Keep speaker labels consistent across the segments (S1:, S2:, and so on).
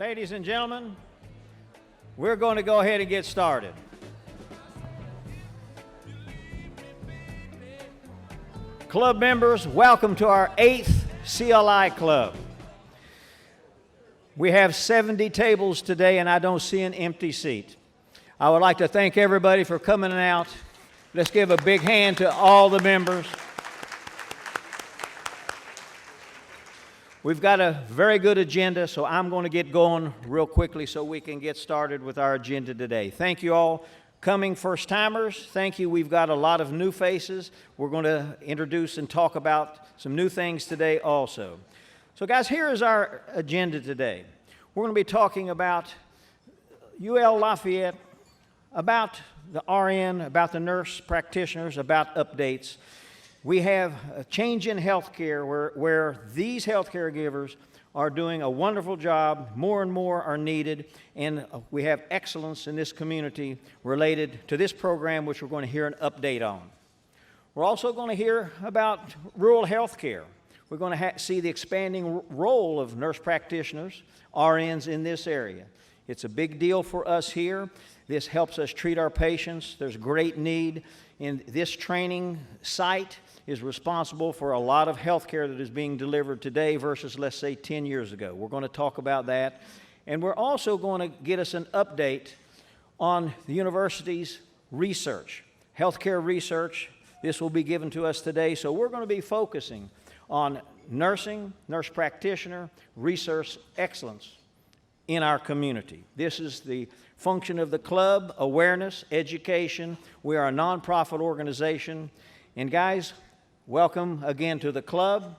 S1: Ladies and gentlemen, we're going to go ahead and get started. Club members, welcome to our 8th CLI Club. We have 70 tables today, and I don't see an empty seat. I would like to thank everybody for coming out. Let's give a big hand to all the members. We've got a very good agenda, so I'm going to get going real quickly so we can get started with our agenda today. Thank you all coming first-timers. Thank you. We've got a lot of new faces. We're going to introduce and talk about some new things today also. So guys, here is our agenda today. We're going to be talking about UL-Lafayette, about the RN, about the nurse practitioners, about updates. We have a change in healthcare where these healthcare givers are doing a wonderful job. More and more are needed, and we have excellence in this community related to this program, which we're going to hear an update on. We're also going to hear about rural healthcare. We're going to see the expanding role of nurse practitioners, RNs in this area. It's a big deal for us here. This helps us treat our patients. There's great need, and this training site is responsible for a lot of health care that is being delivered today versus, let's say, 10 years ago. We're going to talk about that. And we're also going to get us an update on the university's research, healthcare research. This will be given to us today. So we're going to be focusing on nursing, nurse practitioner, research excellence in our community. This is the function of the club: awareness, education. We are a nonprofit organization. And guys, welcome again to the club.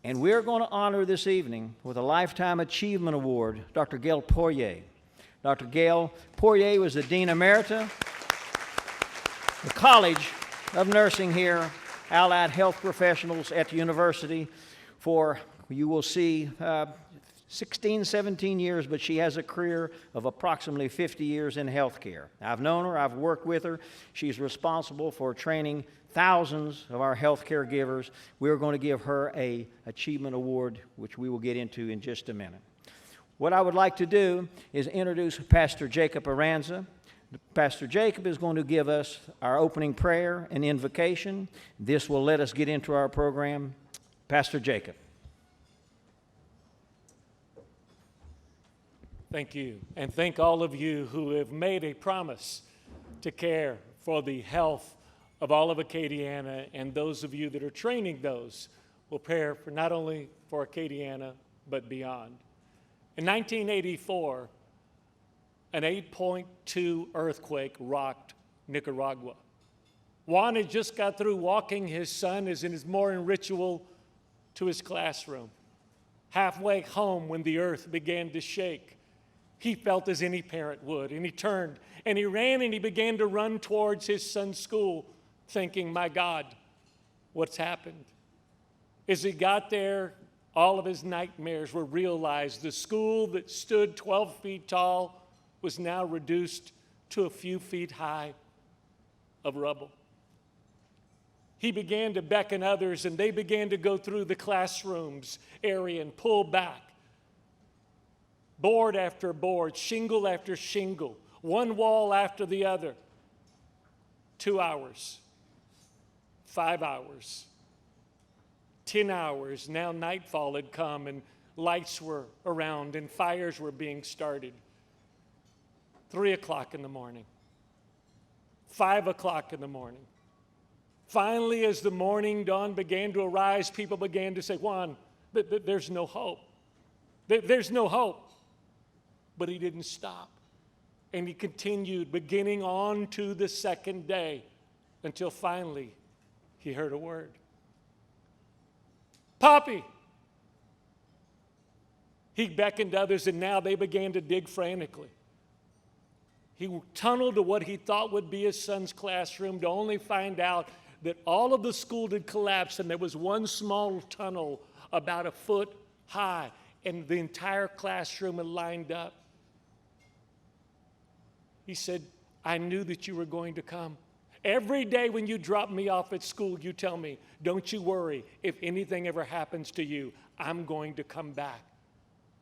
S1: And we're going to honor this evening with a Lifetime Achievement Award, Dr. Gail Poirrier. Dr. Gail Poirrier was the Dean Emerita, the College of Nursing here, allied health professionals at the university for, you will see, 16, 17 years, but she has a career of approximately 50 years in healthcare. I've known her, I've worked with her. She's responsible for training thousands of our healthcare givers. We're going to give her an achievement award, which we will get into in just a minute. What I would like to do is introduce Pastor Jacob Aranza. Pastor Jacob is going to give us our opening prayer and invocation. This will let us get into our program. Pastor Jacob.
S2: Thank you, and thank all of you who have made a promise to care for the health of all of Acadiana, and those of you that are training those will care for not only for Acadiana, but beyond. In 1984, an 8.2 earthquake rocked Nicaragua. Juan had just got through walking his son as in his morning ritual to his classroom. Halfway home, when the earth began to shake, he felt as any parent would, and he turned, and he ran, and he began to run towards his son's school, thinking, my God, what's happened? As he got there, all of his nightmares were realized. The school that stood 12 feet tall was now reduced to a few feet high of rubble. He began to beckon others, and they began to go through the classrooms area and pull back. Board after board, shingle after shingle, one wall after the other. 2 hours, 5 hours, 10 hours. Now nightfall had come, and lights were around, and fires were being started. 3 o'clock in the morning, 5 o'clock in the morning. Finally, as the morning dawn began to arise, people began to say, Juan, there's no hope. There's no hope. But he didn't stop. And he continued, beginning on to the second day, until finally he heard a word. Poppy! He beckoned others, and now they began to dig frantically. He tunneled to what he thought would be his son's classroom, to only find out that all of the school had collapsed, and there was one small tunnel about a foot high, and the entire classroom had lined up. He said, I knew that you were going to come. Every day when you drop me off at school, you tell me, don't you worry. If anything ever happens to you, I'm going to come back.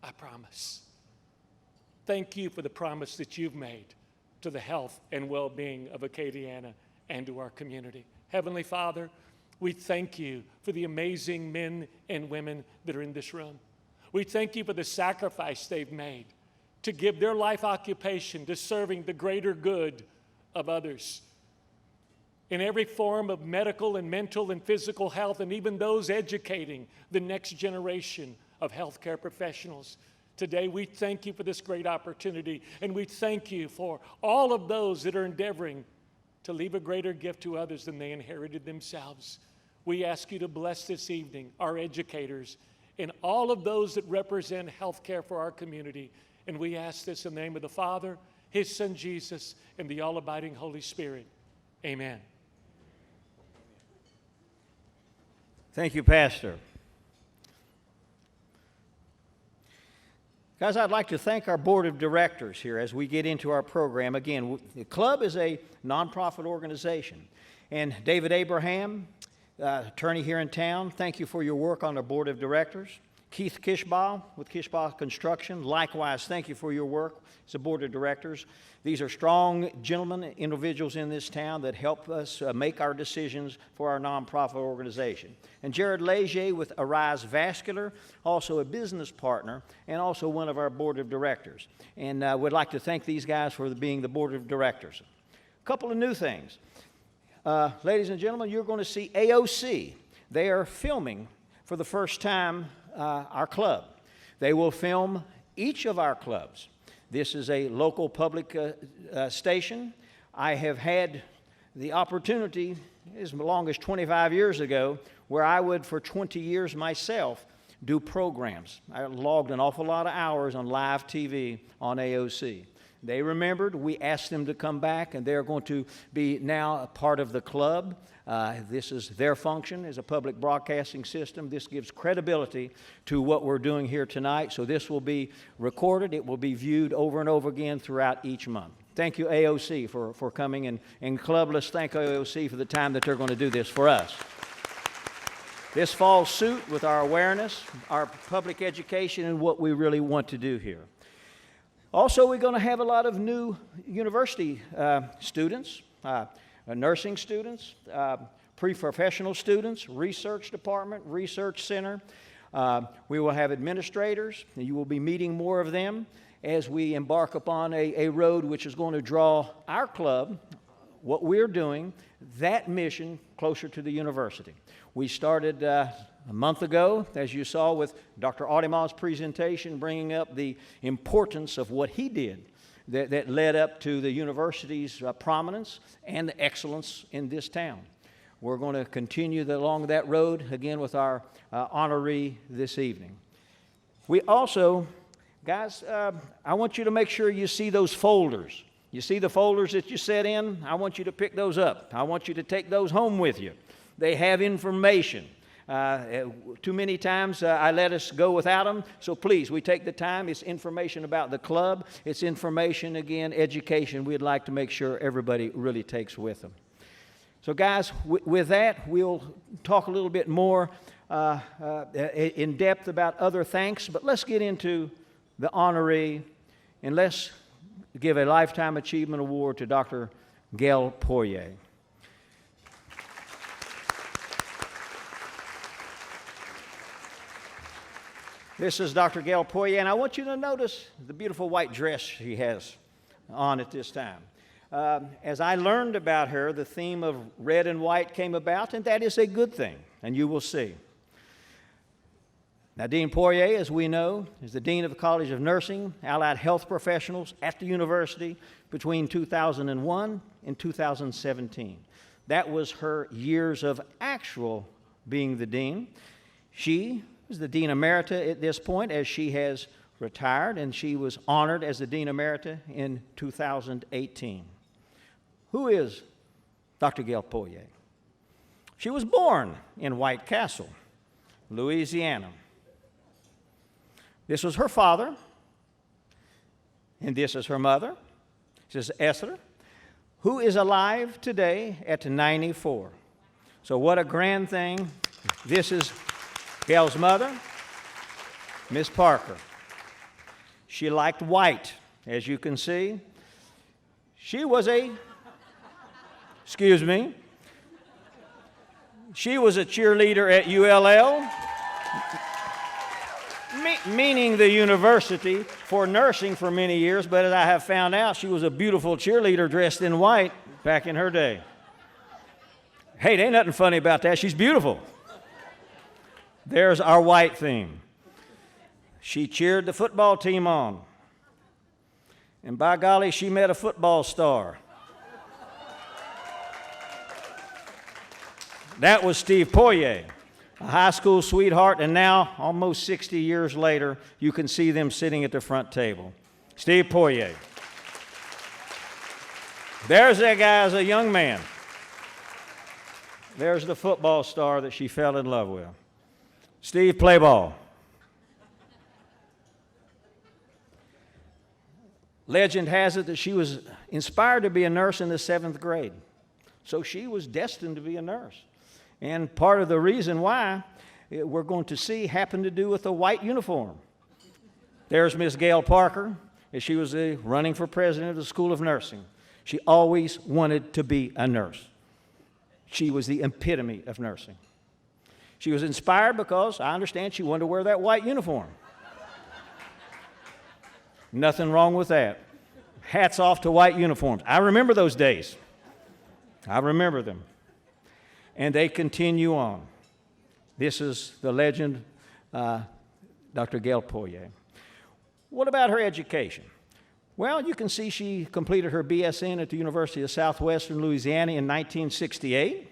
S2: I promise. Thank you for the promise that you've made to the health and well-being of Acadiana and to our community. Heavenly Father, we thank you for the amazing men and women that are in this room. We thank you for the sacrifice they've made to give their life occupation to serving the greater good of others in every form of medical and mental and physical health, and even those educating the next generation of healthcare professionals. Today, we thank you for this great opportunity, and we thank you for all of those that are endeavoring to leave a greater gift to others than they inherited themselves. We ask you to bless this evening our educators and all of those that represent healthcare for our community. And we ask this in the name of the Father, His Son Jesus, and the all-abiding Holy Spirit. Amen.
S1: Thank you, Pastor. Guys, I'd like to thank our board of directors here as we get into our program. Again, the club is a nonprofit organization. And David Abraham, attorney here in town, thank you for your work on our board of directors. Keith Kishbaugh with Kishbaugh Construction, likewise, thank you for your work as a board of directors. These are strong gentlemen, individuals in this town that help us make our decisions for our nonprofit organization. And Jared Leger with Arise Vascular, also a business partner and also one of our board of directors. And we'd like to thank these guys for being the board of directors. A couple of new things. Ladies and gentlemen, you're going to see AOC. They are filming for the first time our club. They will film each of our clubs. This is a local public station. I have had the opportunity, as long as 25 years ago, where I would, for 20 years myself, do programs. I logged an awful lot of hours on live TV on AOC. They remembered, we asked them to come back, and they're going to be now a part of the club. This is their function as a public broadcasting system. This gives credibility to what we're doing here tonight. So this will be recorded. It will be viewed over and over again throughout each month. Thank you, AOC, for coming. And Club, let's thank AOC for the time that they're going to do this for us. This falls suit with our awareness, our public education, and what we really want to do here. Also, we're going to have a lot of new university students, nursing students, pre-professional students, research department, research center. We will have administrators, and you will be meeting more of them as we embark upon a road which is going to draw our club, what we're doing, that mission closer to the university. We started a month ago, as you saw, with Dr. Audemars' presentation, bringing up the importance of what he did that led up to the university's prominence and the excellence in this town. We're going to continue along that road, again, with our honoree this evening. We also, guys, I want you to make sure you see those folders. You see the folders that you set in? I want you to pick those up. I want you to take those home with you. They have information. Too many times I let us go without them, so please, we take the time. It's information about the club. It's information, again, education we'd like to make sure everybody really takes with them. So guys, with that, we'll talk a little bit more in depth about other thanks, but let's get into the honoree, and let's give a Lifetime Achievement Award to Dr. Gail Poirrier. This is Dr. Gail Poirrier, and I want you to notice the beautiful white dress she has on at this time. As I learned about her, the theme of red and white came about, and that is a good thing, and you will see. Now, Dean Poirrier, as we know, is the Dean of the College of Nursing, Allied Health Professionals at the university between 2001 and 2017. That was her years of actual being the dean. She is the Dean Emerita at this point, as she has retired, and she was honored as the Dean Emerita in 2018. Who is Dr. Gail Poirrier? She was born in White Castle, Louisiana. This was her father, and this is her mother. This is Esther, who is alive today at 94. So what a grand thing. This is Gail's mother, Miss Parker. She liked white, as you can see. She was a, excuse me, she was a cheerleader at ULL, meaning the university, for nursing for many years, but as I have found out, she was a beautiful cheerleader dressed in white back in her day. Hey, there ain't nothing funny about that. She's beautiful. There's our white theme. She cheered the football team on. And by golly, she met a football star. That was Steve Poirier, a high school sweetheart, and now, almost 60 years later, you can see them sitting at the front table. Steve Poirier. There's that guy as a young man. There's the football star that she fell in love with. Steve, play ball. Legend has it that she was inspired to be a nurse in the 7th grade. So she was destined to be a nurse. And part of the reason why we're going to see happened to do with a white uniform. There's Miss Gail Parker, and she was running for president of the School of Nursing. She always wanted to be a nurse. She was the epitome of nursing. She was inspired because, I understand, she wanted to wear that white uniform. Nothing wrong with that. Hats off to white uniforms. I remember those days. I remember them. And they continue on. This is the legend, Dr. Gail Poirrier. What about her education? Well, you can see she completed her BSN at the University of Southwestern Louisiana in 1968.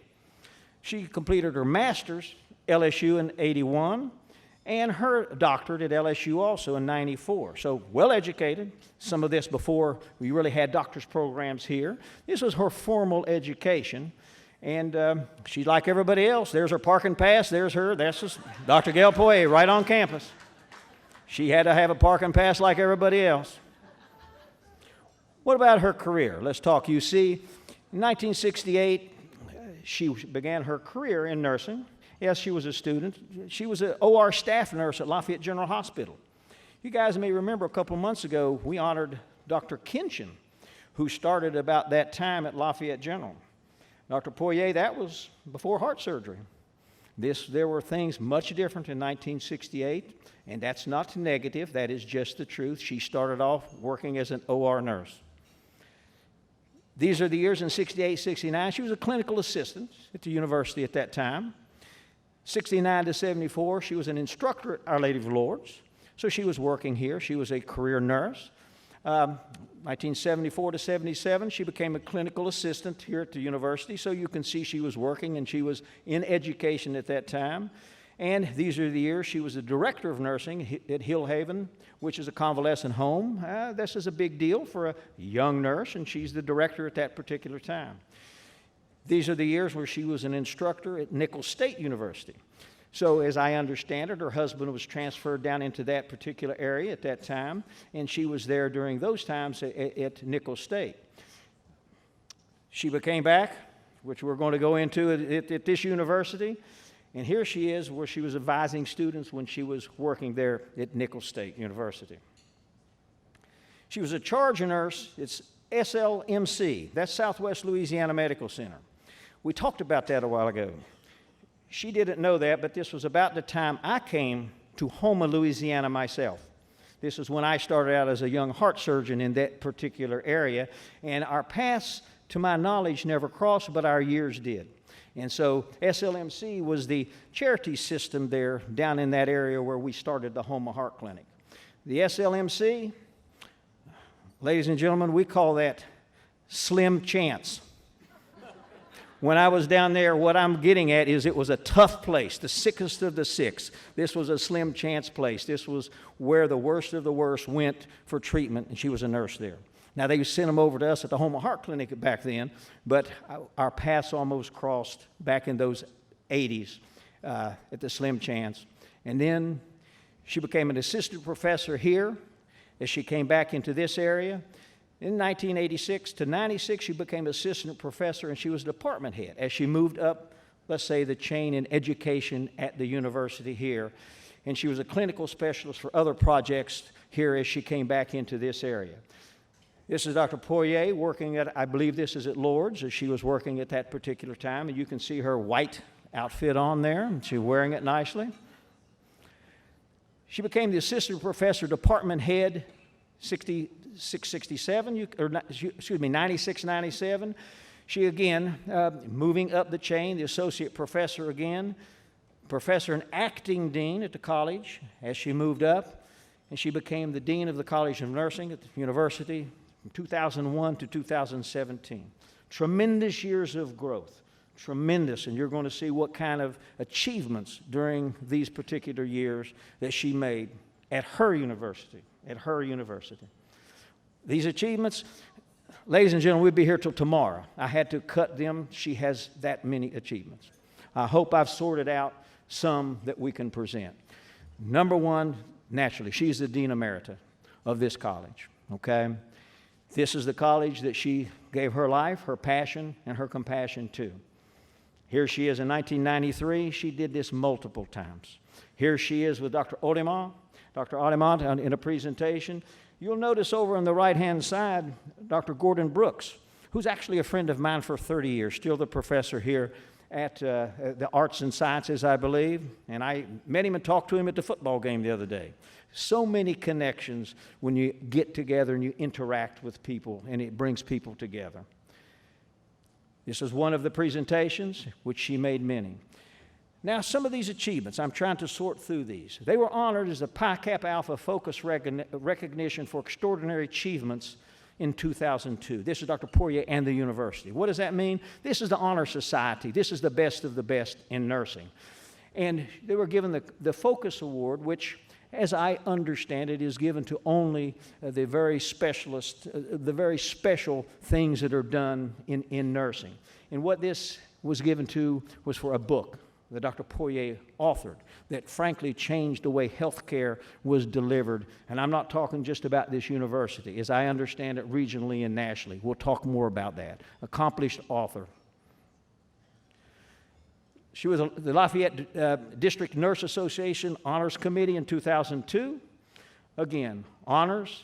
S1: She completed her master's, LSU, in 81, and her doctorate at LSU also in 94. So well-educated. Some of this before we really had doctor's programs here. This was her formal education. And she's like everybody else. There's her parking pass. There's her. That's just Dr. Gail Poirrier right on campus. She had to have a parking pass like everybody else. What about her career? Let's talk UC. In 1968, she began her career in nursing. Yes, she was a student. She was an OR staff nurse at Lafayette General Hospital. You guys may remember a couple months ago, we honored Dr. Kinchin, who started about that time at Lafayette General. Dr. Poirier, that was before heart surgery. There were things much different in 1968, and that's not negative. That is just the truth. She started off working as an OR nurse. These are the years in 68, 69. She was a clinical assistant at the university at that time. 69 to 74, she was an instructor at Our Lady of Lourdes. So she was working here. She was a career nurse. 1974 to 77, she became a clinical assistant here at the university. So you can see she was working and she was in education at that time. And these are the years she was the director of nursing at Hill Haven, which is a convalescent home. This is a big deal for a young nurse, and she's the director at that particular time. These are the years where she was an instructor at Nicholls State University. So as I understand it, her husband was transferred down into that particular area at that time, and she was there during those times at Nicholls State. She came back, which we're going to go into at this university, and here she is where she was advising students when she was working there at Nicholls State University. She was a charge nurse. It's SLMC. That's Southwest Louisiana Medical Center. We talked about that a while ago. She didn't know that, but this was about the time I came to Houma, Louisiana myself. This is when I started out as a young heart surgeon in that particular area, and our paths, to my knowledge, never crossed, but our years did. And so SLMC was the charity system there down in that area where we started the Houma Heart Clinic. The SLMC, ladies and gentlemen, we call that slim chance. When I was down there, what I'm getting at is it was a tough place, the sickest of the sick. This was a slim chance place. This was where the worst of the worst went for treatment, and she was a nurse there. Now, they sent them over to us at the Houma Heart Clinic back then, but our paths almost crossed back in those 80s at the slim chance. And then she became an assistant professor here as she came back into this area. In 1986 to 96, she became assistant professor, and she was department head as she moved up, let's say, the chain in education at the university here. and she was a clinical specialist for other projects here as she came back into this area. This is Dr. Poirrier working at, I believe this is at Lourdes, as she was working at that particular time, and you can see her white outfit on there, and she's wearing it nicely. She became the assistant professor, department head, 96, 97. She again, moving up the chain, the associate professor again, professor and acting dean at the college as she moved up, and she became the dean of the College of Nursing at the university from 2001 to 2017. Tremendous years of growth, tremendous, and you're going to see what kind of achievements during these particular years that she made at her university, These achievements, ladies and gentlemen, we'd be here till tomorrow. I had to cut them. She has that many achievements. I hope I've sorted out some that we can present. Number one, naturally, she's the Dean Emerita of this college, okay? This is the college that she gave her life, her passion, and her compassion to. Here she is in 1993. She did this multiple times. Here she is with Dr. Olemont. Dr. Olemont in a presentation. You'll notice over on the right-hand side, Dr. Gordon Brooks, who's actually a friend of mine for 30 years, still the professor here at the Arts and Sciences, I believe. And I met him and talked to him at the football game the other day. So many connections when you get together and you interact with people, and it brings people together. This is one of the presentations, which she made many. Now, some of these achievements, I'm trying to sort through these. They were honored as a Pi Kappa Alpha Focus Recognition for Extraordinary Achievements in 2002. This is Dr. Poirrier and the university. What does that mean? This is the Honor Society. This is the best of the best in nursing. And they were given the Focus Award, which, as I understand it, is given to only the very specialist, the very special things that are done in nursing. And what this was given to was for a book that Dr. Poirrier authored that frankly changed the way healthcare was delivered. And I'm not talking just about this university, as I understand it regionally and nationally. We'll talk more about that. Accomplished author. She was the Lafayette District Nurse Association Honors Committee in 2002. Again, honors.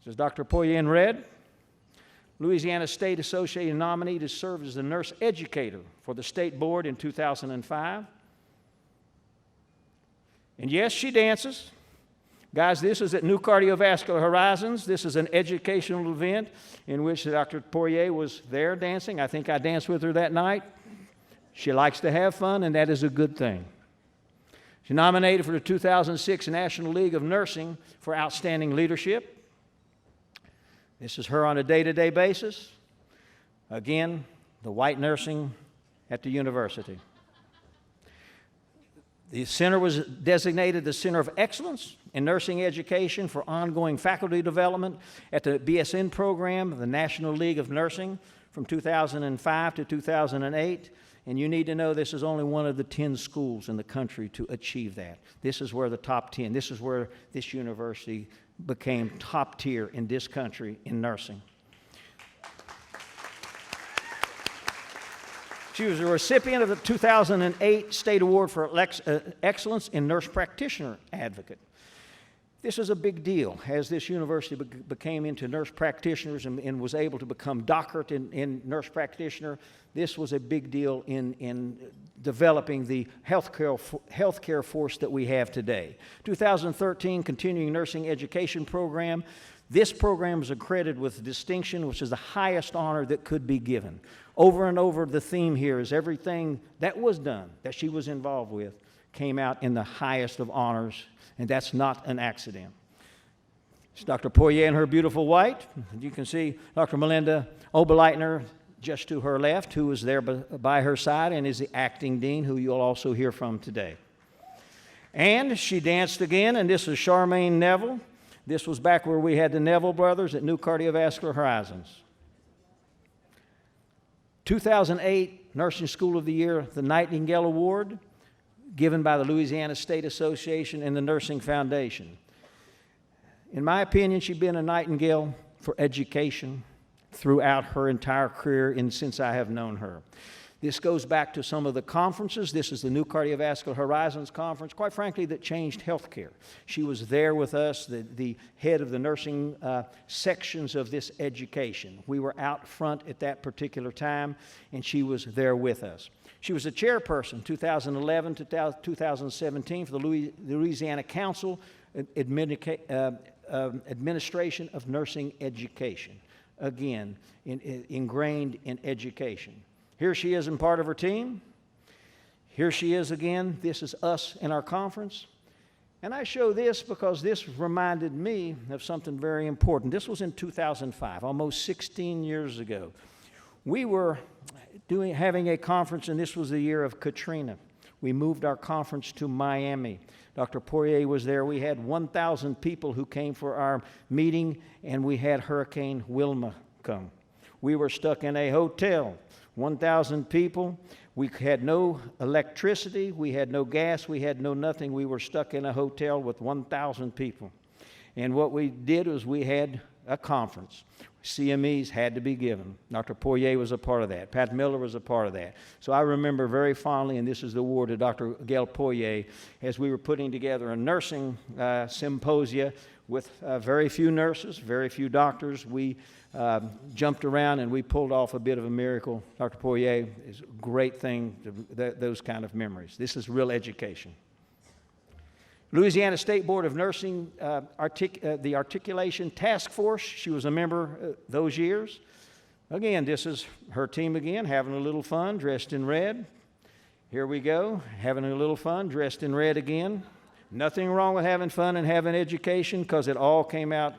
S1: This is Dr. Poirrier in red. Louisiana State Association nominee to serve as the nurse educator for the state board in 2005. And yes, she dances. Guys, this is at New Cardiovascular Horizons. This is an educational event in which Dr. Poirrier was there dancing. I think I danced with her that night. She likes to have fun, and that is a good thing. She's nominated for the 2006 National League of Nursing for Outstanding Leadership. This is her on a day-to-day basis. Again, the white nursing at the university. The center was designated the Center of Excellence in Nursing Education for ongoing faculty development at the BSN program, the National League of Nursing, from 2005 to 2008. And you need to know this is only one of the 10 schools in the country to achieve that. This is where the top 10, this is where this university became top tier in this country in nursing. She was a recipient of the 2008 State Award for Excellence in Nurse Practitioner Advocate. This is a big deal as this university became into nurse practitioners and was able to become doctorate in nurse practitioner. This was a big deal in developing the healthcare force that we have today. 2013 Continuing Nursing Education Program. This program is accredited with distinction, which is the highest honor that could be given. Over and over, the theme here is everything that was done, that she was involved with, came out in the highest of honors, and that's not an accident. It's Dr. Poirrier in her beautiful white. You can see Dr. Melinda Oberleitner just to her left, who is there by her side and is the acting dean, who you'll also hear from today. And she danced again, and this is Charmaine Neville. This was back where we had the Neville brothers at New Cardiovascular Horizons. 2008 Nursing School of the Year, the Nightingale Award, given by the Louisiana State Association and the Nursing Foundation. In my opinion, she's been a Nightingale for education throughout her entire career and since I have known her. This goes back to some of the conferences. This is the New Cardiovascular Horizons Conference, quite frankly, that changed healthcare. She was there with us, the head of the nursing sections of this education. We were out front at that particular time, and she was there with us. She was a chairperson 2011 to 2017 for the Louisiana Council Administration of Nursing Education. Again, ingrained in education. Here she is in part of her team. Here she is again. This is us in our conference. And I show this because this reminded me of something very important. This was in 2005, almost 16 years ago. We were having a conference, and this was the year of Katrina. We moved our conference to Miami. Dr. Poirrier was there. We had 1,000 people who came for our meeting, and we had Hurricane Wilma come. We were stuck in a hotel, 1,000 people. We had no electricity. We had no gas. We had no nothing. We were stuck in a hotel with 1,000 people. And what we did was we had a conference. CMEs had to be given. Dr. Poirrier was a part of that. Pat Miller was a part of that. So I remember very fondly, and this is the award to Dr. Gail Poirrier, as we were putting together a nursing symposia with very few nurses, very few doctors. We jumped around and we pulled off a bit of a miracle. Dr. Poirrier is a great thing, those kind of memories. This is real education. Louisiana State Board of Nursing, the Articulation Task Force, she was a member those years. Again, this is her team again, having a little fun, dressed in red. Here we go, having a little fun, dressed in red again. Nothing wrong with having fun and having education, because it all came out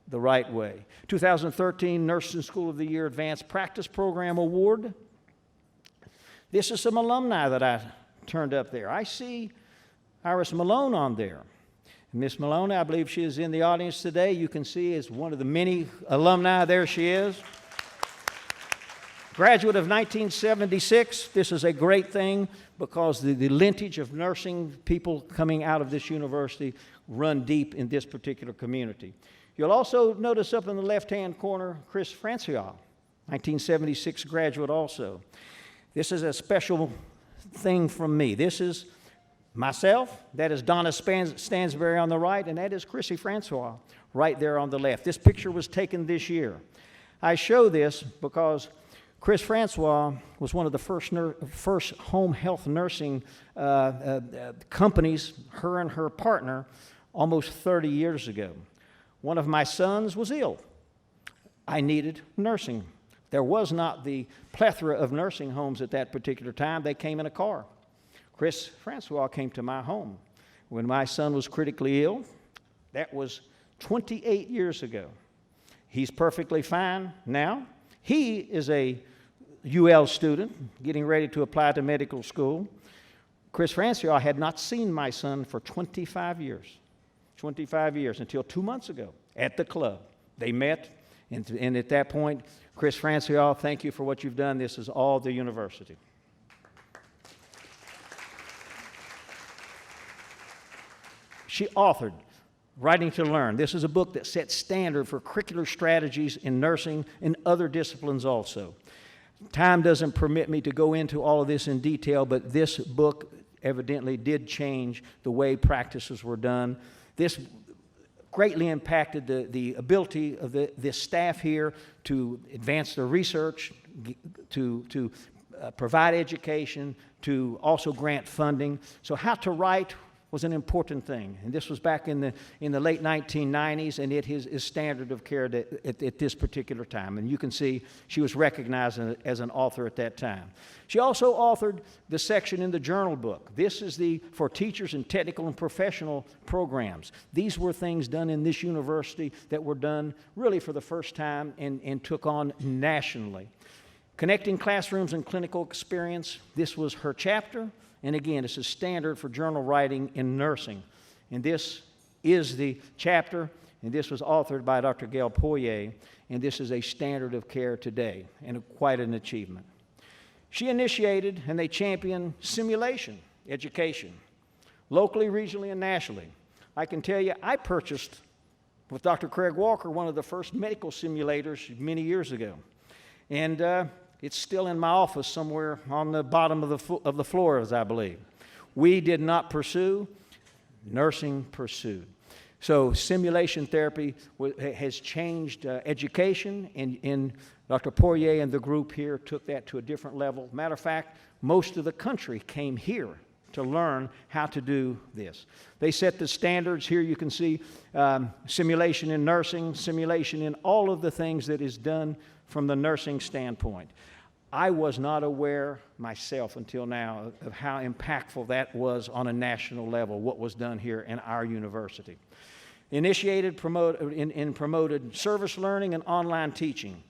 S1: the right way. 2013 Nursing School of the Year Advanced Practice Program Award. This is some alumni that I turned up there. I see Iris Malone on there. Miss Malone, I believe she is in the audience today. You can see as one of the many alumni, there she is. Graduate of 1976. This is a great thing because the lineage of nursing people coming out of this university run deep in this particular community. You'll also notice up in the left-hand corner, Chris Francois, 1976 graduate also. This is a special thing from me. This is myself, that is Donna Stansberry on the right, and that is Chrissy Francois right there on the left. This picture was taken this year. I show this because Chris Francois was one of the first home health nursing companies, her and her partner, almost 30 years ago. One of my sons was ill. I needed nursing. There was not the plethora of nursing homes at that particular time. They came in a car. Chris Francois came to my home when my son was critically ill. That was 28 years ago. He's perfectly fine now. He is a UL student getting ready to apply to medical school. Chris Francois had not seen my son for 25 years. 25 years until 2 months ago at the club. They met, and at that point, Chris Francois, thank you for what you've done. This is all the university. She authored Writing to Learn. This is a book that sets standard for curricular strategies in nursing and other disciplines also. Time doesn't permit me to go into all of this in detail, but this book evidently did change the way practices were done. This greatly impacted the ability of this staff here to advance their research, to provide education, to also grant funding. So how to write was an important thing. And this was back in the late 1990s, and it is standard of care at this particular time. And you can see she was recognized as an author at that time. She also authored the section in the journal book. This is for teachers in technical and professional programs. These were things done in this university that were done really for the first time and took on nationally. Connecting classrooms and clinical experience, this was her chapter. And again, it's a standard for journal writing in nursing. And this is the chapter, and this was authored by Dr. Gail Poirrier, and this is a standard of care today, and quite an achievement. She initiated and they championed simulation education, locally, regionally, and nationally. I can tell you, I purchased, with Dr. Craig Walker, one of the first medical simulators many years ago. And It's still in my office somewhere on the bottom of the floor, as I believe. We did not pursue, nursing pursued. So simulation therapy has changed education, and Dr. Poirrier and the group here took that to a different level. Matter of fact, most of the country came here to learn how to do this. They set the standards. Here you can see simulation in nursing, simulation in all of the things that is done from the nursing standpoint. I was not aware myself until now of how impactful that was on a national level, what was done here in our university. Initiated, promoted service learning and online teaching.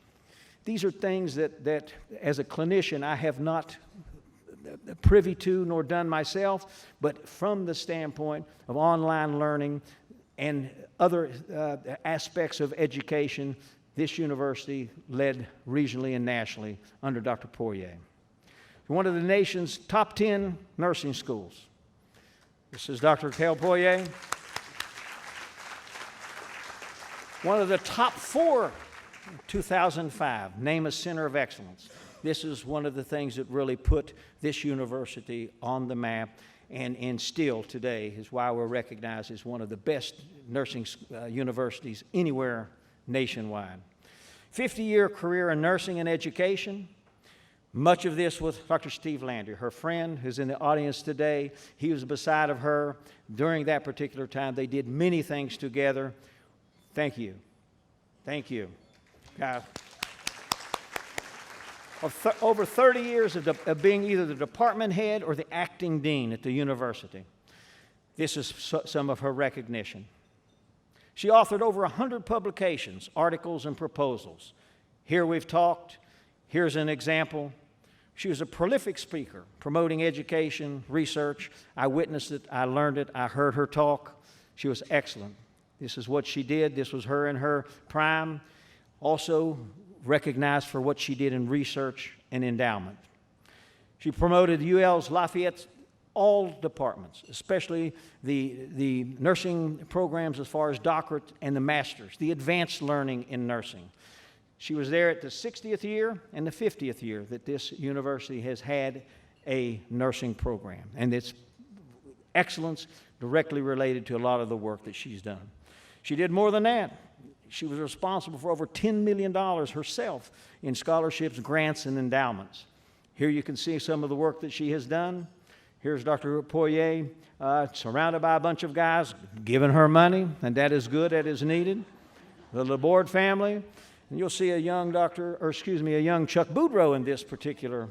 S1: These are things that as a clinician, I have not privy to nor done myself, but from the standpoint of online learning and other aspects of education, this university led regionally and nationally under Dr. Poirrier. One of the nation's top 10 nursing schools. This is Dr. Gail Poirrier. One of the top 4, 2005, name a center of excellence. This is one of the things that really put this university on the map, and still today is why we're recognized as one of the best nursing universities anywhere nationwide. 50-year career in nursing and education. Much of this with Dr. Steve Landry, her friend who's in the audience today. He was beside of her during that particular time. They did many things together. Thank you. Thank you. Over 30 years of being either the department head or the acting dean at the university. This is some of her recognition. She authored over 100 publications, articles, and proposals. Here we've talked. Here's an example. She was a prolific speaker, promoting education, research. I witnessed it. I learned it. I heard her talk. She was excellent. This is what she did. This was her in her prime. Also recognized for what she did in research and endowment. She promoted UL-Lafayette all departments, especially the nursing programs as far as doctorate and the master's, the advanced learning in nursing. She was there at the 60th year and the 50th year that this university has had a nursing program, and its excellence directly related to a lot of the work that she's done. She did more than that. She was responsible for over $10 million herself in scholarships, grants, and endowments. Here you can see some of the work that she has done. Here's Dr. Poirrier, surrounded by a bunch of guys giving her money, and that is good, that is needed. The Laborde family, and you'll see a young a young Chuck Boudreau in this particular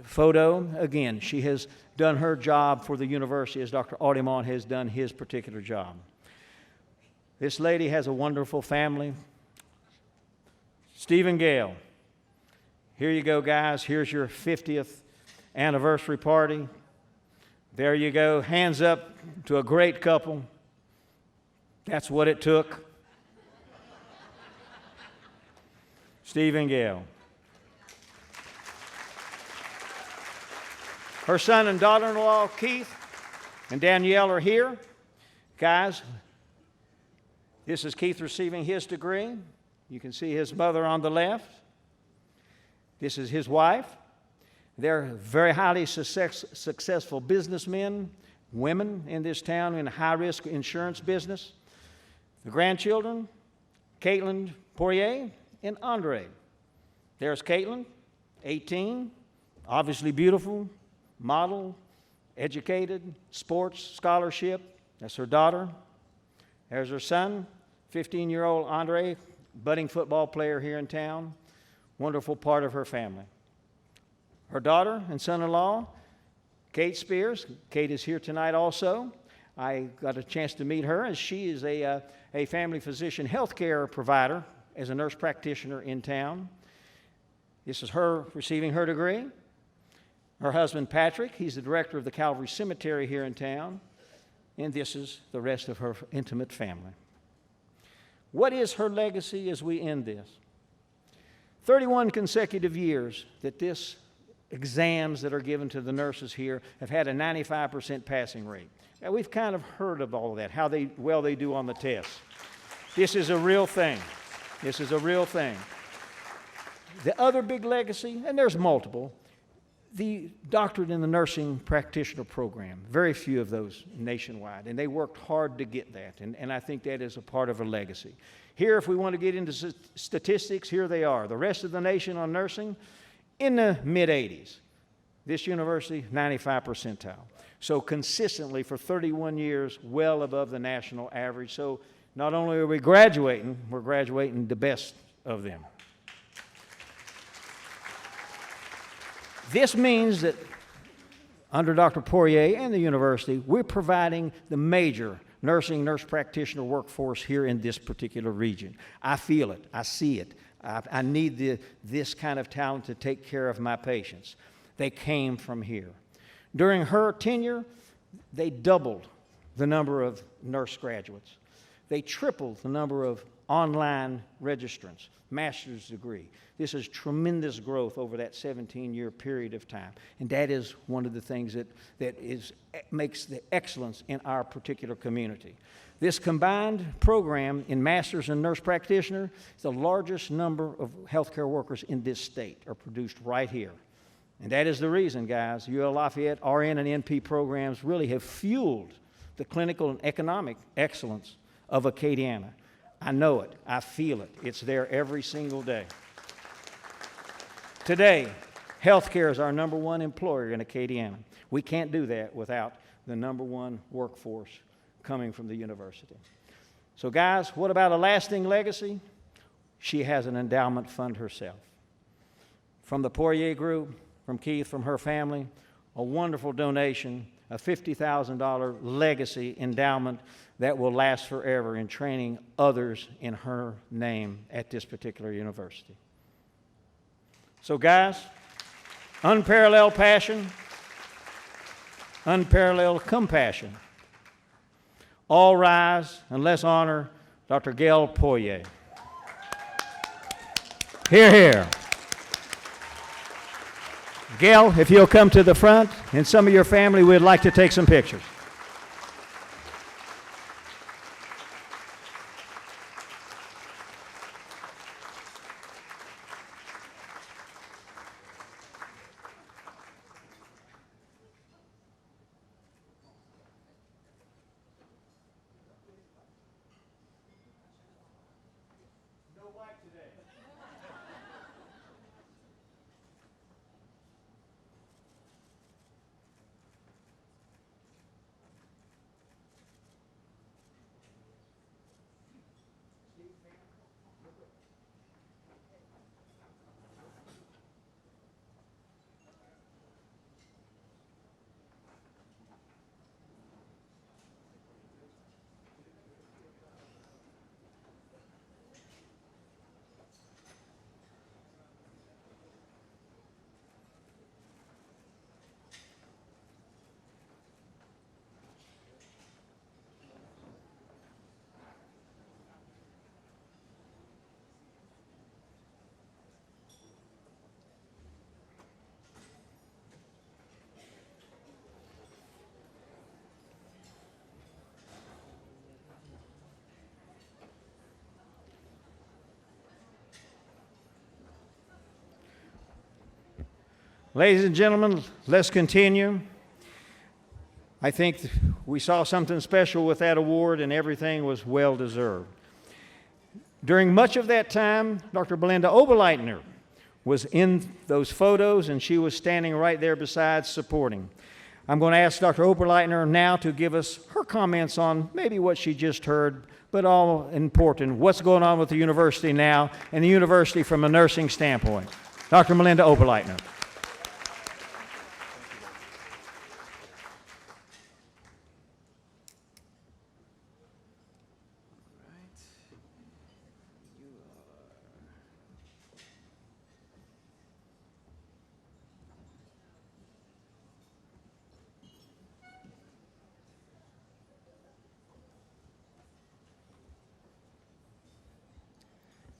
S1: photo. Again, she has done her job for the university as Dr. Audemont has done his particular job. This lady has a wonderful family. Steve and Gail. Here you go, guys. Here's your 50th anniversary party. There you go. Hands up to a great couple. That's what it took. Steve and Gail. Her son and daughter-in-law, Keith and Danielle, are here. Guys, this is Keith receiving his degree. You can see his mother on the left. This is his wife. They're very highly successful businessmen, women in this town in the high-risk insurance business. The grandchildren, Caitlin Poirrier and Honoree. There's Caitlin, 18, obviously beautiful, model, educated, sports, scholarship. That's her daughter. There's her son, 15-year-old Honoree, budding football player here in town, wonderful part of her family. Her daughter and son-in-law, Kate Spears. Kate is here tonight also. I got a chance to meet her, as she is a family physician healthcare provider as a nurse practitioner in town. This is her receiving her degree. Her husband, Patrick, he's the director of the Calvary Cemetery here in town. And this is the rest of her intimate family. What is her legacy as we end this? 31 consecutive years that this exams that are given to the nurses here have had a 95% passing rate. Now, we've kind of heard of all of that, how well they do on the tests. This is a real thing. This is a real thing. The other big legacy, and there's multiple, the doctorate in the nursing practitioner program. Very few of those nationwide, and they worked hard to get that, and I think that is a part of a legacy. Here, if we want to get into statistics, here they are. The rest of the nation on nursing, in the mid-80s. This university, 95 percentile. So consistently for 31 years, well above the national average. So not only are we graduating, we're graduating the best of them. This means that under Dr. Poirrier and the university, we're providing the major nursing, nurse practitioner workforce here in this particular region. I feel it. I see it. I need this kind of talent to take care of my patients. They came from here. During her tenure, they doubled the number of nurse graduates. They tripled the number of online registrants, master's degree. This is tremendous growth over that 17-year period of time. And that is one of the things that makes the excellence in our particular community. This combined program in master's and nurse practitioner, the largest number of healthcare workers in this state are produced right here. And that is the reason, guys, UL-Lafayette RN and NP programs really have fueled the clinical and economic excellence of Acadiana. I know it. I feel it. It's there every single day. Today, healthcare is our #1 employer in Acadiana. We can't do that without the #1 workforce coming from the university. So guys, what about a lasting legacy? She has an endowment fund herself. From the Poirrier Group, from Keith, from her family, a wonderful donation, a $50,000 legacy endowment that will last forever in training others in her name at this particular university. So guys, unparalleled passion, unparalleled compassion. All rise and let's honor Dr. Gail Poirrier. Hear, hear. Gail, if you'll come to the front, and some of your family, we'd like to take some pictures. Ladies and gentlemen, let's continue. I think we saw something special with that award, and everything was well deserved. During much of that time, Dr. Melinda Oberleitner was in those photos, and she was standing right there beside supporting. I'm going to ask Dr. Oberleitner now to give us her comments on maybe what she just heard, but all important, what's going on with the university now, and the university from a nursing standpoint. Dr. Melinda Oberleitner.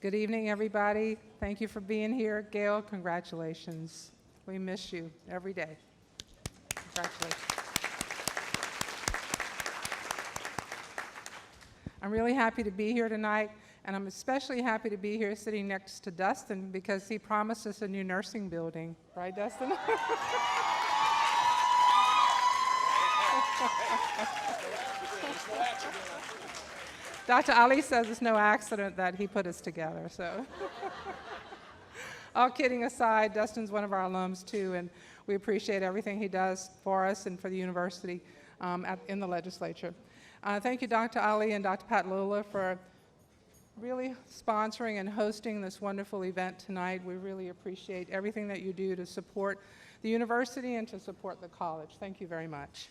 S3: Good evening, everybody. Thank you for being here. Gail, congratulations. We miss you every day. Congratulations. I'm really happy to be here tonight, And I'm especially happy to be here sitting next to Dustin because he promised us a new nursing building. Right, Dustin? Dr. Ali says it's no accident that he put us together, so. All kidding aside, Dustin's one of our alums too, and we appreciate everything he does for us and for the university in the legislature. Thank you, Dr. Ali and Dr. Patlola, for really sponsoring and hosting this wonderful event tonight. We really appreciate everything that you do to support the university and to support the college. Thank you very much.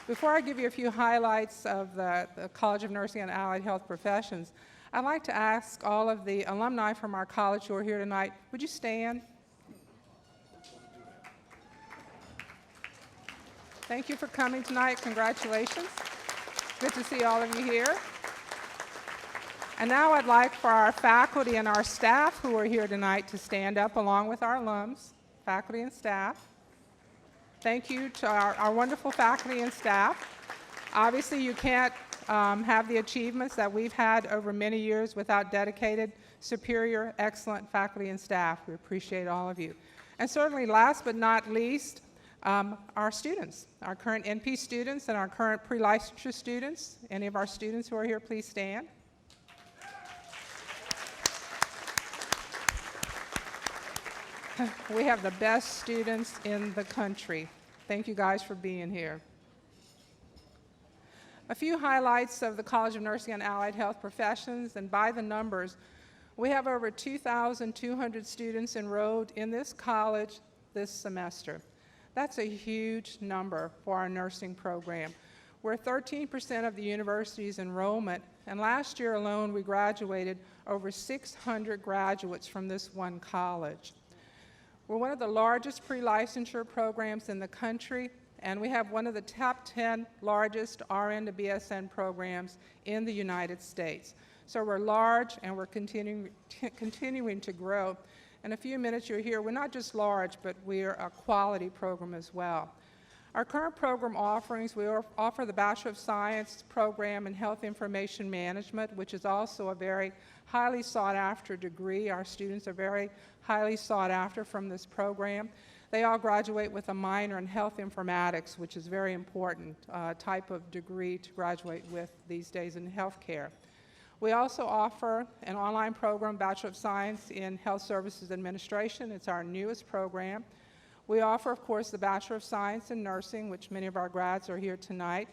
S3: Before I give you a few highlights of the College of Nursing and Allied Health Professions, I'd like to ask all of the alumni from our college who are here tonight, would you stand? Thank you for coming tonight. Congratulations. Good to see all of you here. And now I'd like for our faculty and our staff who are here tonight to stand up along with our alums, faculty and staff. Thank you to our wonderful faculty and staff. Obviously, you can't have the achievements that we've had over many years without dedicated, superior, excellent faculty and staff. We appreciate all of you. And certainly, last but not least, our students, our current NP students and our current pre-licensure students. Any of our students who are here, please stand. We have the best students in the country. Thank you guys for being here. A few highlights of the College of Nursing and Allied Health Professions, and by the numbers, we have over 2,200 students enrolled in this college this semester. That's a huge number for our nursing program. We're 13% of the university's enrollment, and last year alone we graduated over 600 graduates from this one college. We're one of the largest pre-licensure programs in the country, and we have one of the top 10 largest RN to BSN programs in the United States. So we're large, and we're continuing to grow. In a few minutes you'll hear we're not just large, but we're a quality program as well. Our current program offerings, we offer the Bachelor of Science program in Health Information Management, which is also a very highly sought after degree. Our students are very highly sought after from this program. They all graduate with a minor in health informatics, which is a very important type of degree to graduate with these days in healthcare. We also offer an online program, Bachelor of Science in Health Services Administration. It's our newest program. We offer, of course, the Bachelor of Science in Nursing, which many of our grads are here tonight.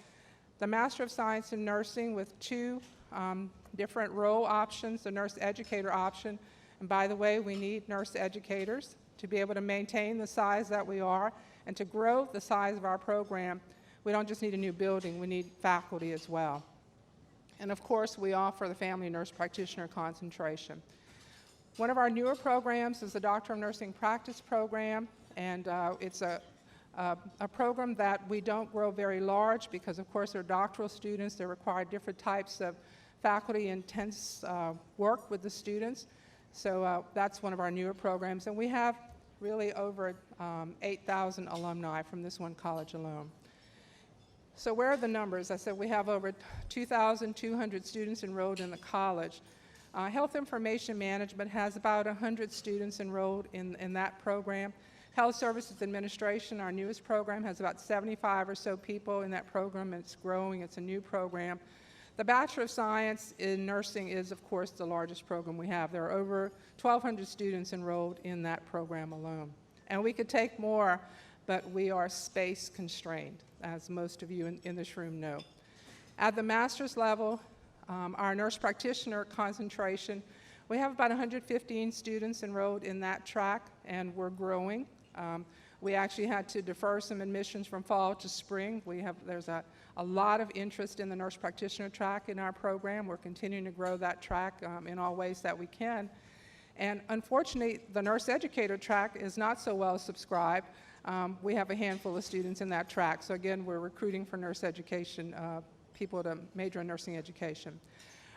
S3: The Master of Science in Nursing with two different role options, the nurse educator option. And by the way, we need nurse educators to be able to maintain the size that we are and to grow the size of our program. We don't just need a new building, we need faculty as well. And of course, we offer the family nurse practitioner concentration. One of our newer programs is the Doctor of Nursing Practice program, and it's a program that we don't grow very large because, of course, they're doctoral students. They require different types of faculty intense work with the students. So that's one of our newer programs, and we have really over 8,000 alumni from this one college alone. So where are the numbers? I said we have over 2,200 students enrolled in the college. Health Information Management has about 100 students enrolled in that program. Health Services Administration, our newest program, has about 75 or so people in that program. It's growing. It's a new program. The Bachelor of Science in Nursing is, of course, the largest program we have. There are over 1,200 students enrolled in that program alone. And we could take more, but we are space constrained, as most of you in this room know. At the master's level, our nurse practitioner concentration, we have about 115 students enrolled in that track, and we're growing. We actually had to defer some admissions from fall to spring. There's a lot of interest in the nurse practitioner track in our program. We're continuing to grow that track in all ways that we can. And unfortunately, the nurse educator track is not so well subscribed. We have a handful of students in that track. So again, we're recruiting for nurse education, people to major in nursing education.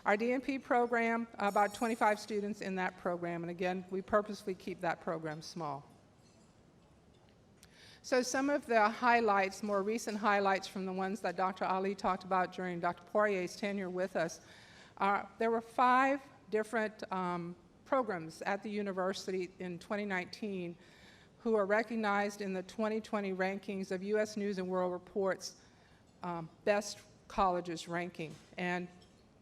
S3: Our DNP program, about 25 students in that program. And again, we purposely keep that program small. So some of the highlights, more recent highlights from the ones that Dr. Ali talked about during Dr. Poirrier's tenure with us, there were 5 different programs at the university in 2019 who are recognized in the 2020 rankings of U.S. News and World Report's best colleges ranking. And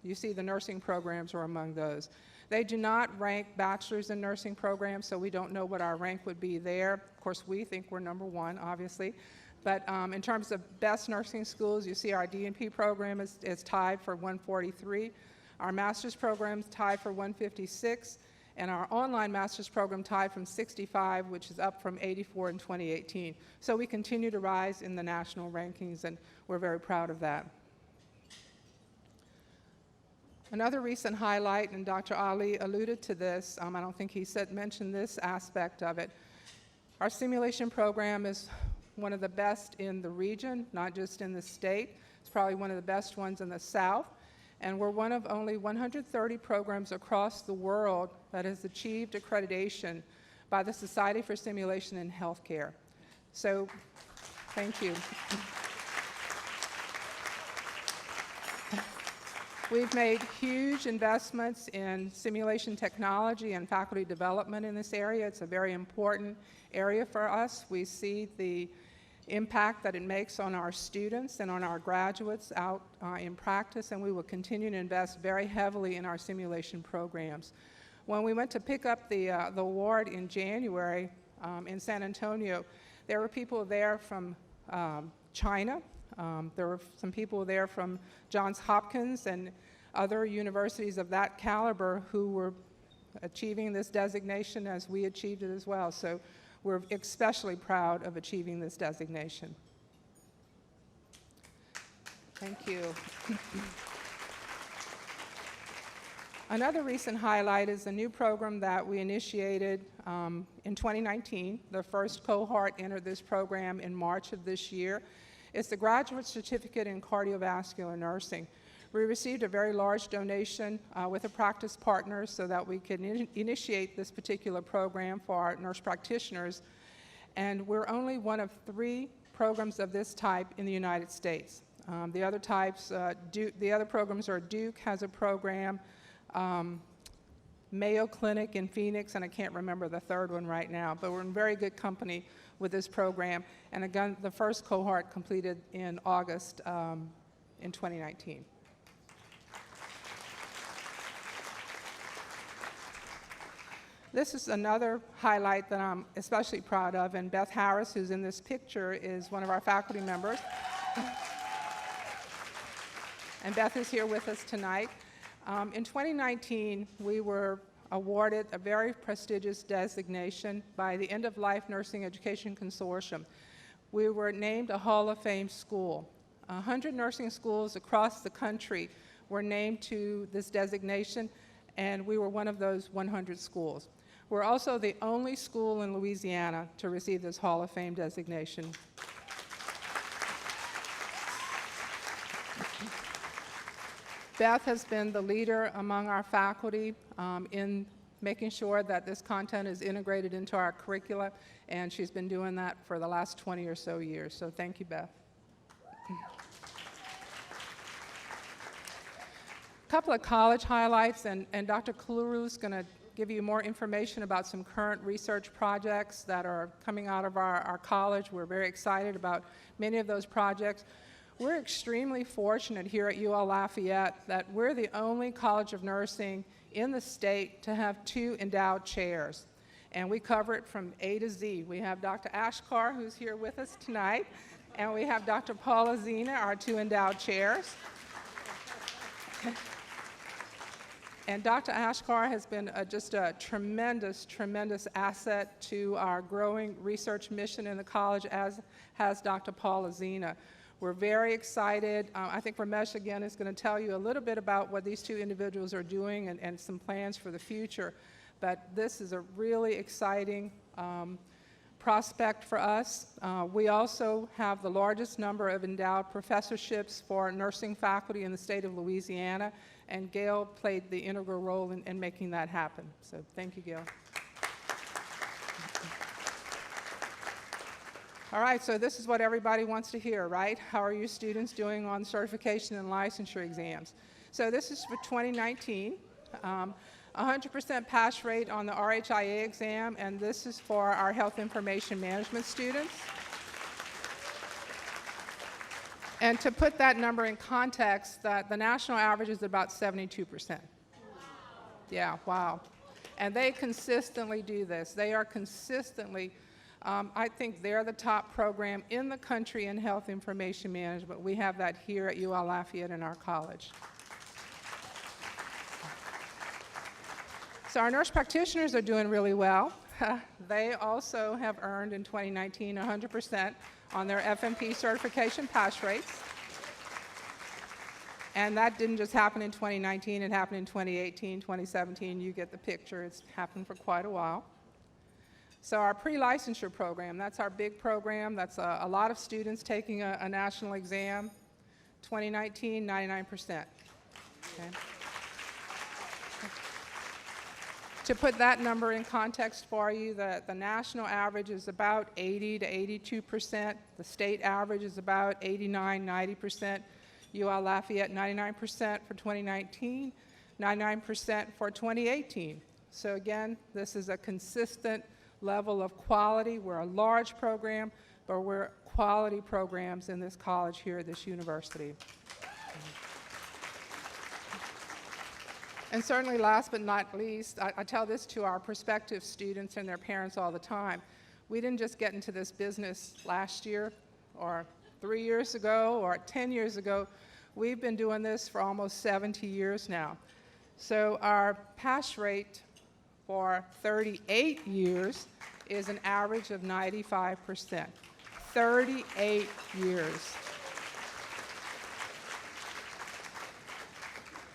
S3: you see the nursing programs are among those. They do not rank bachelor's in nursing programs, so we don't know what our rank would be there. Of course, we think we're number 1, obviously. But in terms of best nursing schools, you see our DNP program is tied for 143. Our master's program is tied for 156. And our online master's program tied from 65, which is up from 84 in 2018. So we continue to rise in the national rankings, and we're very proud of that. Another recent highlight, and Dr. Ali alluded to this, I don't think he mentioned this aspect of it. Our simulation program is one of the best in the region, not just in the state. It's probably one of the best ones in the South. And we're one of only 130 programs across the world that has achieved accreditation by the Society for Simulation in Healthcare. So, thank you. We've made huge investments in simulation technology and faculty development in this area. It's a very important area for us. We see the impact that it makes on our students and on our graduates out in practice, and we will continue to invest very heavily in our simulation programs. When we went to pick up the award in January in San Antonio, there were people there from China. There were some people there from Johns Hopkins and other universities of that caliber who were achieving this designation as we achieved it as well. So we're especially proud of achieving this designation. Thank you. Another recent highlight is a new program that we initiated in 2019. The first cohort entered this program in March of this year. It's the Graduate Certificate in Cardiovascular Nursing. We received a very large donation with a practice partner so that we could initiate this particular program for our nurse practitioners. And we're only one of 3 programs of this type in the United States. The other programs are Duke has a program, Mayo Clinic in Phoenix, and I can't remember the third one right now, but we're in very good company with this program. And again, the first cohort completed in August in 2019. This is another highlight that I'm especially proud of, and Beth Harris, who's in this picture, is one of our faculty members. And Beth is here with us tonight. In 2019, we were awarded a very prestigious designation by the End of Life Nursing Education Consortium. We were named a Hall of Fame school. 100 nursing schools across the country were named to this designation, and we were one of those 100 schools. We're also the only school in Louisiana to receive this Hall of Fame designation. Beth has been the leader among our faculty in making sure that this content is integrated into our curricula, and she's been doing that for the last 20 or so years. So thank you, Beth. A couple of college highlights, and Dr. Kalu is going to give you more information about some current research projects that are coming out of our college. We're very excited about many of those projects. We're extremely fortunate here at UL-Lafayette that we're the only College of Nursing in the state to have 2 endowed chairs. And we cover it from A to Z. We have Dr. Ashkar, who's here with us tonight, and we have Dr. Paula Zena, our 2 endowed chairs. And Dr. Ashkar has been just a tremendous, tremendous asset to our growing research mission in the college, as has Dr. Paula Zena. We're very excited. I think Ramesh, again, is going to tell you a little bit about what these 2 individuals are doing and some plans for the future. But this is a really exciting prospect for us. We also have the largest number of endowed professorships for nursing faculty in the state of Louisiana, and Gail played the integral role in making that happen. So thank you, Gail. All right, so this is what everybody wants to hear, right? How are you students doing on certification and licensure exams? So this is for 2019. 100% pass rate on the RHIA exam, and this is for our health information management students. And to put that number in context, the national average is about 72%. Yeah, wow. And they consistently do this. They are consistently, I think they're the top program in the country in health information management. We have that here at UL-Lafayette in our college. So our nurse practitioners are doing really well. They also have earned in 2019 100% on their FNP certification pass rates. And that didn't just happen in 2019, it happened in 2018, 2017, you get the picture, it's happened for quite a while. So our pre-licensure program, that's our big program, that's a lot of students taking a national exam. 2019, 99%. Okay. To put that number in context for you, the national average is about 80 to 82%. The state average is about 89, 90%. UL-Lafayette, 99% for 2019, 99% for 2018. So again, this is a consistent level of quality. We're a large program, but we're quality programs in this college here at this university. And certainly last but not least, I tell this to our prospective students and their parents all the time. We didn't just get into this business last year or 3 years ago or 10 years ago. We've been doing this for almost 70 years now. So our pass rate for 38 years is an average of 95%. 38 years.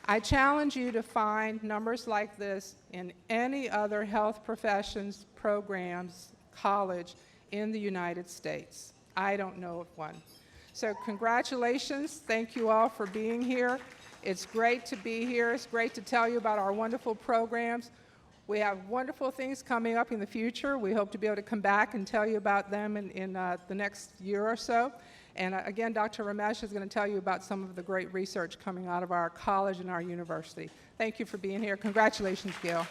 S3: I challenge you to find numbers like this in any other health professions, programs, college in the United States. I don't know of one. So congratulations, thank you all for being here. It's great to be here. It's great to tell you about our wonderful programs. We have wonderful things coming up in the future. We hope to be able to come back and tell you about them in the next year or so. And again, Dr. Ramesh is going to tell you about some of the great research coming out of our college and our university. Thank you for being here. Congratulations, Gail.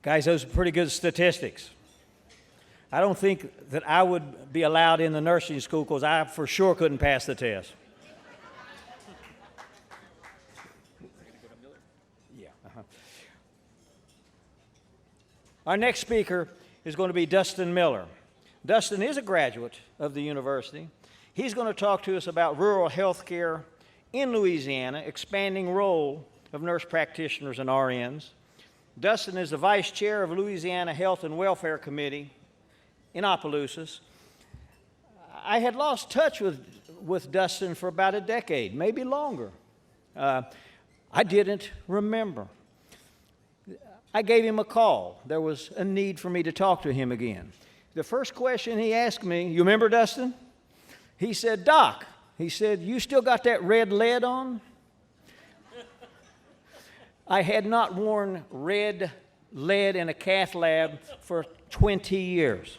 S1: Guys, those are pretty good statistics. I don't think that I would be allowed in the nursing school because I for sure couldn't pass the test. Our next speaker is going to be Dustin Miller. Dustin is a graduate of the university. He's going to talk to us about rural health care in Louisiana, expanding role of nurse practitioners and RNs. Dustin is the vice chair of Louisiana Health and Welfare Committee in Opelousas. I had lost touch with Dustin for about a decade, maybe longer. I didn't remember. I gave him a call. There was a need for me to talk to him again. The first question he asked me, you remember, Dustin? He said, Doc, he said, you still got that red lead on? I had not worn red lead in a cath lab for 20 years.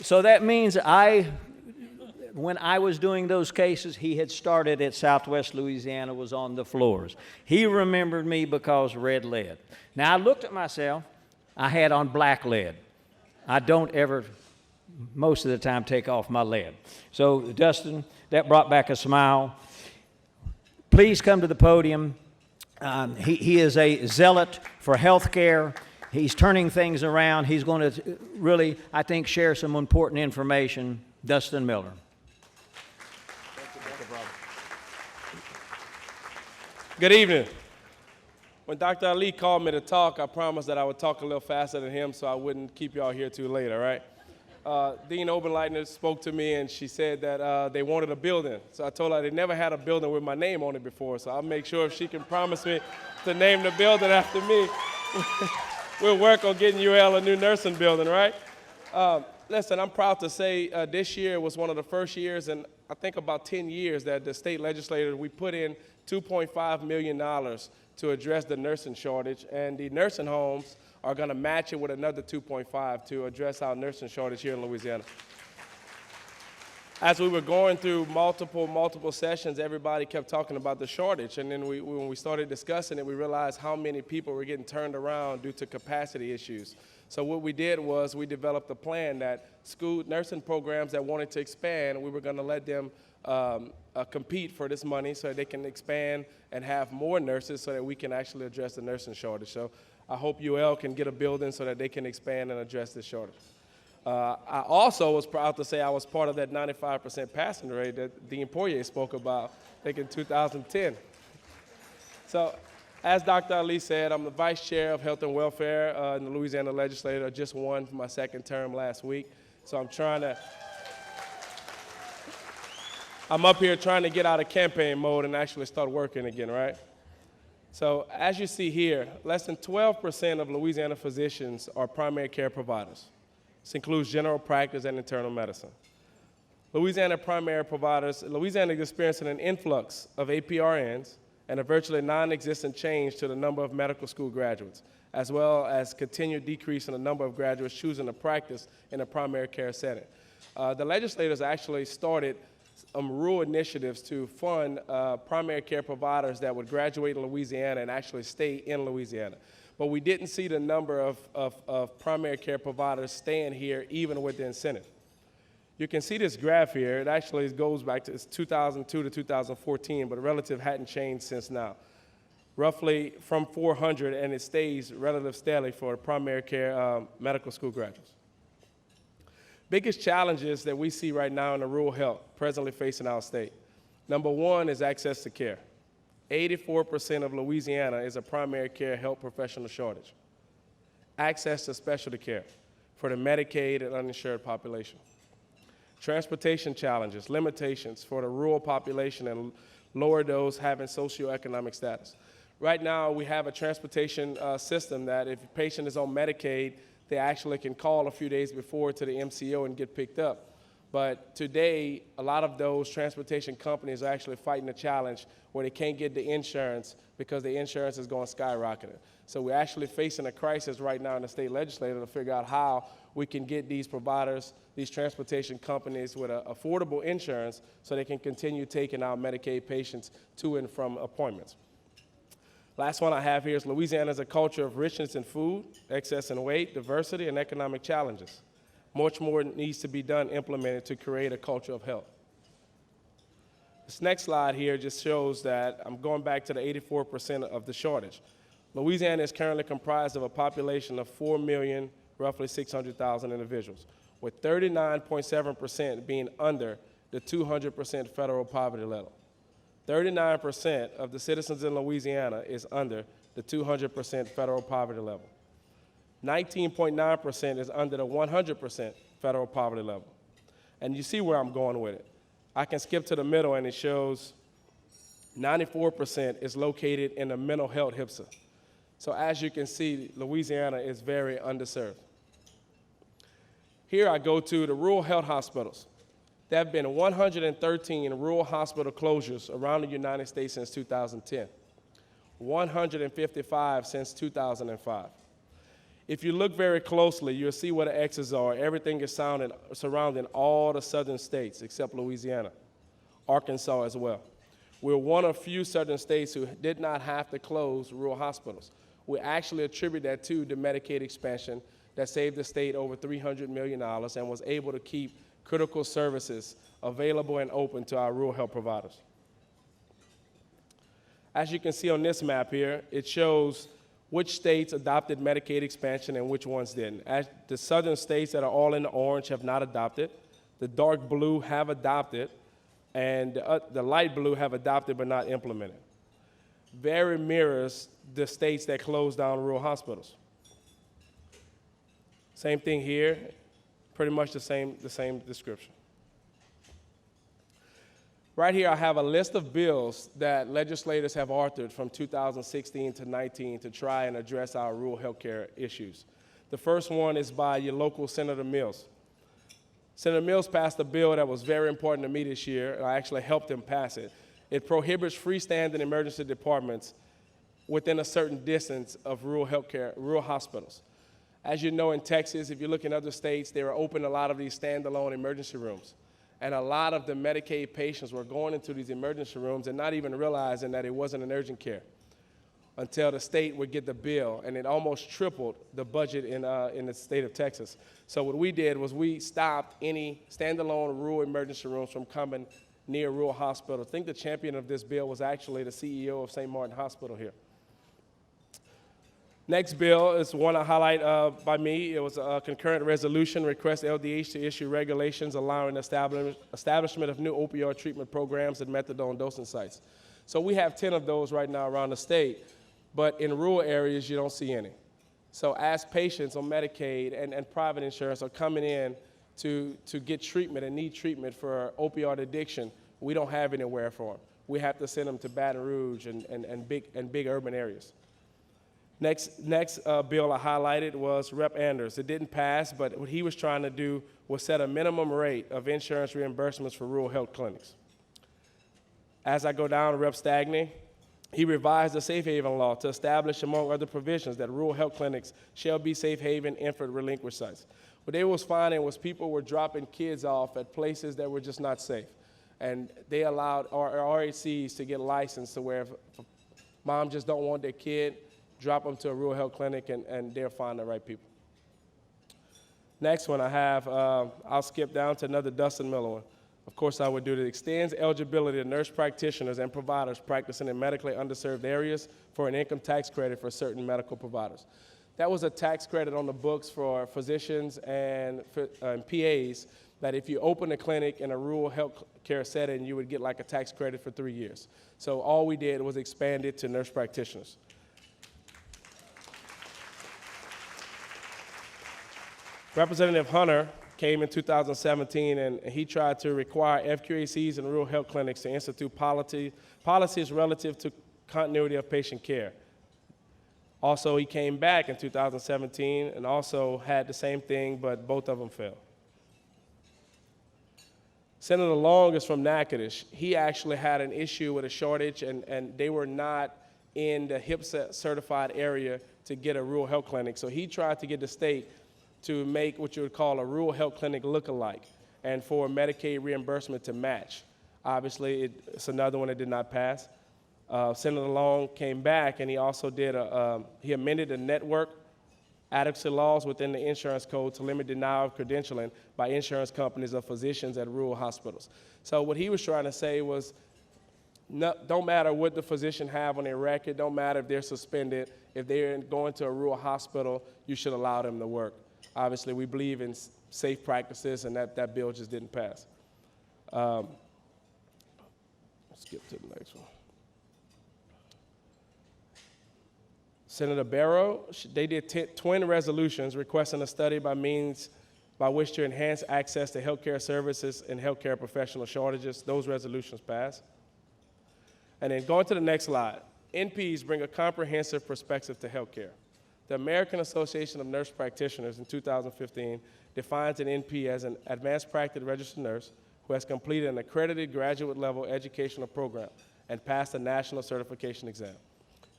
S1: So that means when I was doing those cases, he had started at Southwest Louisiana, was on the floors. He remembered me because red lead. Now, I looked at myself. I had on black lead. I don't ever, most of the time, take off my lead. So, Dustin, that brought back a smile. Please come to the podium. He is a zealot for health care. He's turning things around. He's going to really, I think, share some important information. Dustin Miller.
S4: Good evening. When Dr. Ali called me to talk, I promised that I would talk a little faster than him so I wouldn't keep y'all here too late, all right? Dean Oberleitner spoke to me and she said that they wanted a building. So I told her they never had a building with my name on it before, so I'll make sure if she can promise me to name the building after me, we'll work on getting UL a new nursing building, right? Listen, I'm proud to say this year was one of the first years in, I think, about 10 years that the state legislature, we put in $2.5 million to address the nursing shortage, and the nursing homes are going to match it with another 2.5 to address our nursing shortage here in Louisiana. As we were going through multiple sessions, everybody kept talking about the shortage, and then when we started discussing it, we realized how many people were getting turned around due to capacity issues. So what we did was we developed a plan that school nursing programs that wanted to expand, we were going to let them compete for this money so that they can expand and have more nurses so that we can actually address the nursing shortage. So I hope UL can get a building so that they can expand and address this shortage. I also was proud to say I was part of that 95% passing rate that Dean Poirrier spoke about, I think in 2010. So, as Dr. Ali said, I'm the Vice Chair of Health and Welfare in the Louisiana Legislature. I just won for my second term last week. So I'm up here trying to get out of campaign mode and actually start working again, right? So as you see here, less than 12% of Louisiana physicians are primary care providers. This includes general practice and internal medicine. Louisiana is experiencing an influx of APRNs and a virtually non-existent change to the number of medical school graduates, as well as continued decrease in the number of graduates choosing to practice in a primary care setting. The legislators actually started rural initiatives to fund primary care providers that would graduate in Louisiana and actually stay in Louisiana. But we didn't see the number of primary care providers staying here even with the incentive. You can see this graph here. It actually goes back to 2002 to 2014, but the relative hadn't changed since now. Roughly from 400, and it stays relative steadily for primary care medical school graduates. Biggest challenges that we see right now in the rural health presently facing our state. Number one is access to care. 84% of Louisiana is a primary care health professional shortage. Access to specialty care for the Medicaid and uninsured population. Transportation challenges, limitations for the rural population and lower those having socioeconomic status. Right now, we have a transportation system that if a patient is on Medicaid, they actually can call a few days before to the MCO and get picked up. But today, a lot of those transportation companies are actually fighting a challenge where they can't get the insurance because the insurance is going skyrocketing. So we're actually facing a crisis right now in the state legislature to figure out how we can get these providers, these transportation companies with affordable insurance so they can continue taking our Medicaid patients to and from appointments. Last one I have here is Louisiana is a culture of richness in food, excess in weight, diversity, and economic challenges. Much more needs to be done, implemented to create a culture of health. This next slide here just shows that I'm going back to the 84% of the shortage. Louisiana is currently comprised of a population of 4,000,000, roughly 600,000 individuals, with 39.7% being under the 200% federal poverty level. 39% of the citizens in Louisiana is under the 200% federal poverty level. 19.9% is under the 100% federal poverty level. And you see where I'm going with it. I can skip to the middle and it shows 94% is located in the mental health HIPSA. So as you can see, Louisiana is very underserved. Here I go to the rural health hospitals. There have been 113 rural hospital closures around the United States since 2010, 155 since 2005. If you look very closely, you'll see where the X's are. Everything is surrounding all the southern states except Louisiana, Arkansas as well. We're one of few southern states who did not have to close rural hospitals. We actually attribute that to the Medicaid expansion that saved the state over $300 million and was able to keep critical services available and open to our rural health providers. As you can see on this map here, it shows which states adopted Medicaid expansion and which ones didn't. As the southern states that are all in the orange have not adopted, the dark blue have adopted, and the light blue have adopted but not implemented. Very mirrors the states that closed down rural hospitals. Same thing here, pretty much the same description. Right here, I have a list of bills that legislators have authored from 2016 to 19 to try and address our rural health care issues. The first one is by your local Senator Mills. Senator Mills passed a bill that was very important to me this year, and I actually helped him pass it. It prohibits freestanding emergency departments within a certain distance of rural healthcare, rural hospitals. As you know, in Texas, if you look in other states, they were open a lot of these standalone emergency rooms. And a lot of the Medicaid patients were going into these emergency rooms and not even realizing that it wasn't an urgent care until the state would get the bill, and it almost tripled the budget in the state of Texas. So what we did was we stopped any standalone rural emergency rooms from coming near rural hospitals. I think the champion of this bill was actually the CEO of St. Martin Hospital here. Next bill is one I highlight by me. It was a concurrent resolution request LDH to issue regulations allowing establishment of new opioid treatment programs and methadone dosing sites. So we have 10 of those right now around the state, but in rural areas you don't see any. So as patients on Medicaid and private insurance are coming in to get treatment and need treatment for opioid addiction, we don't have anywhere for them. We have to send them to Baton Rouge and big urban areas. Next bill I highlighted was Rep. Anders. It didn't pass, but what he was trying to do was set a minimum rate of insurance reimbursements for rural health clinics. As I go down to Rep. Stagney, he revised the safe haven law to establish, among other provisions, that rural health clinics shall be safe haven infant relinquished sites. What they was finding was people were dropping kids off at places that were just not safe. And they allowed RHCs to get licensed to where if mom just don't want their kid, drop them to a rural health clinic and they'll find the right people. Next one I have, I'll skip down to another Dustin Miller one. Of course I would do it. Extends eligibility to nurse practitioners and providers practicing in medically underserved areas for an income tax credit for certain medical providers. That was a tax credit on the books for physicians and PAs that if you open a clinic in a rural health care setting, you would get like a tax credit for 3 years. So all we did was expand it to nurse practitioners. Representative Hunter came in 2017 and he tried to require FQACs and rural health clinics to institute policies relative to continuity of patient care. Also, he came back in 2017 and also had the same thing, but both of them failed. Senator Long is from Natchitoches. He actually had an issue with a shortage and they were not in the HIPAA certified area to get a rural health clinic. So he tried to get the state to make what you would call a rural health clinic look-alike and for Medicaid reimbursement to match. Obviously, it's another one that did not pass. Senator Long came back and he also did he amended the network adequacy laws within the insurance code to limit denial of credentialing by insurance companies of physicians at rural hospitals. So what he was trying to say was, don't matter what the physician have on their record, don't matter if they're suspended, if they're going to a rural hospital, you should allow them to work. Obviously, we believe in safe practices, and that bill just didn't pass. Let's skip to the next one. Senator Barrow, they did twin resolutions requesting a study by means by which to enhance access to healthcare services and healthcare professional shortages. Those resolutions passed. And then going to the next slide, NPs bring a comprehensive perspective to healthcare. The American Association of Nurse Practitioners in 2015 defines an NP as an advanced practice registered nurse who has completed an accredited graduate level educational program and passed a national certification exam.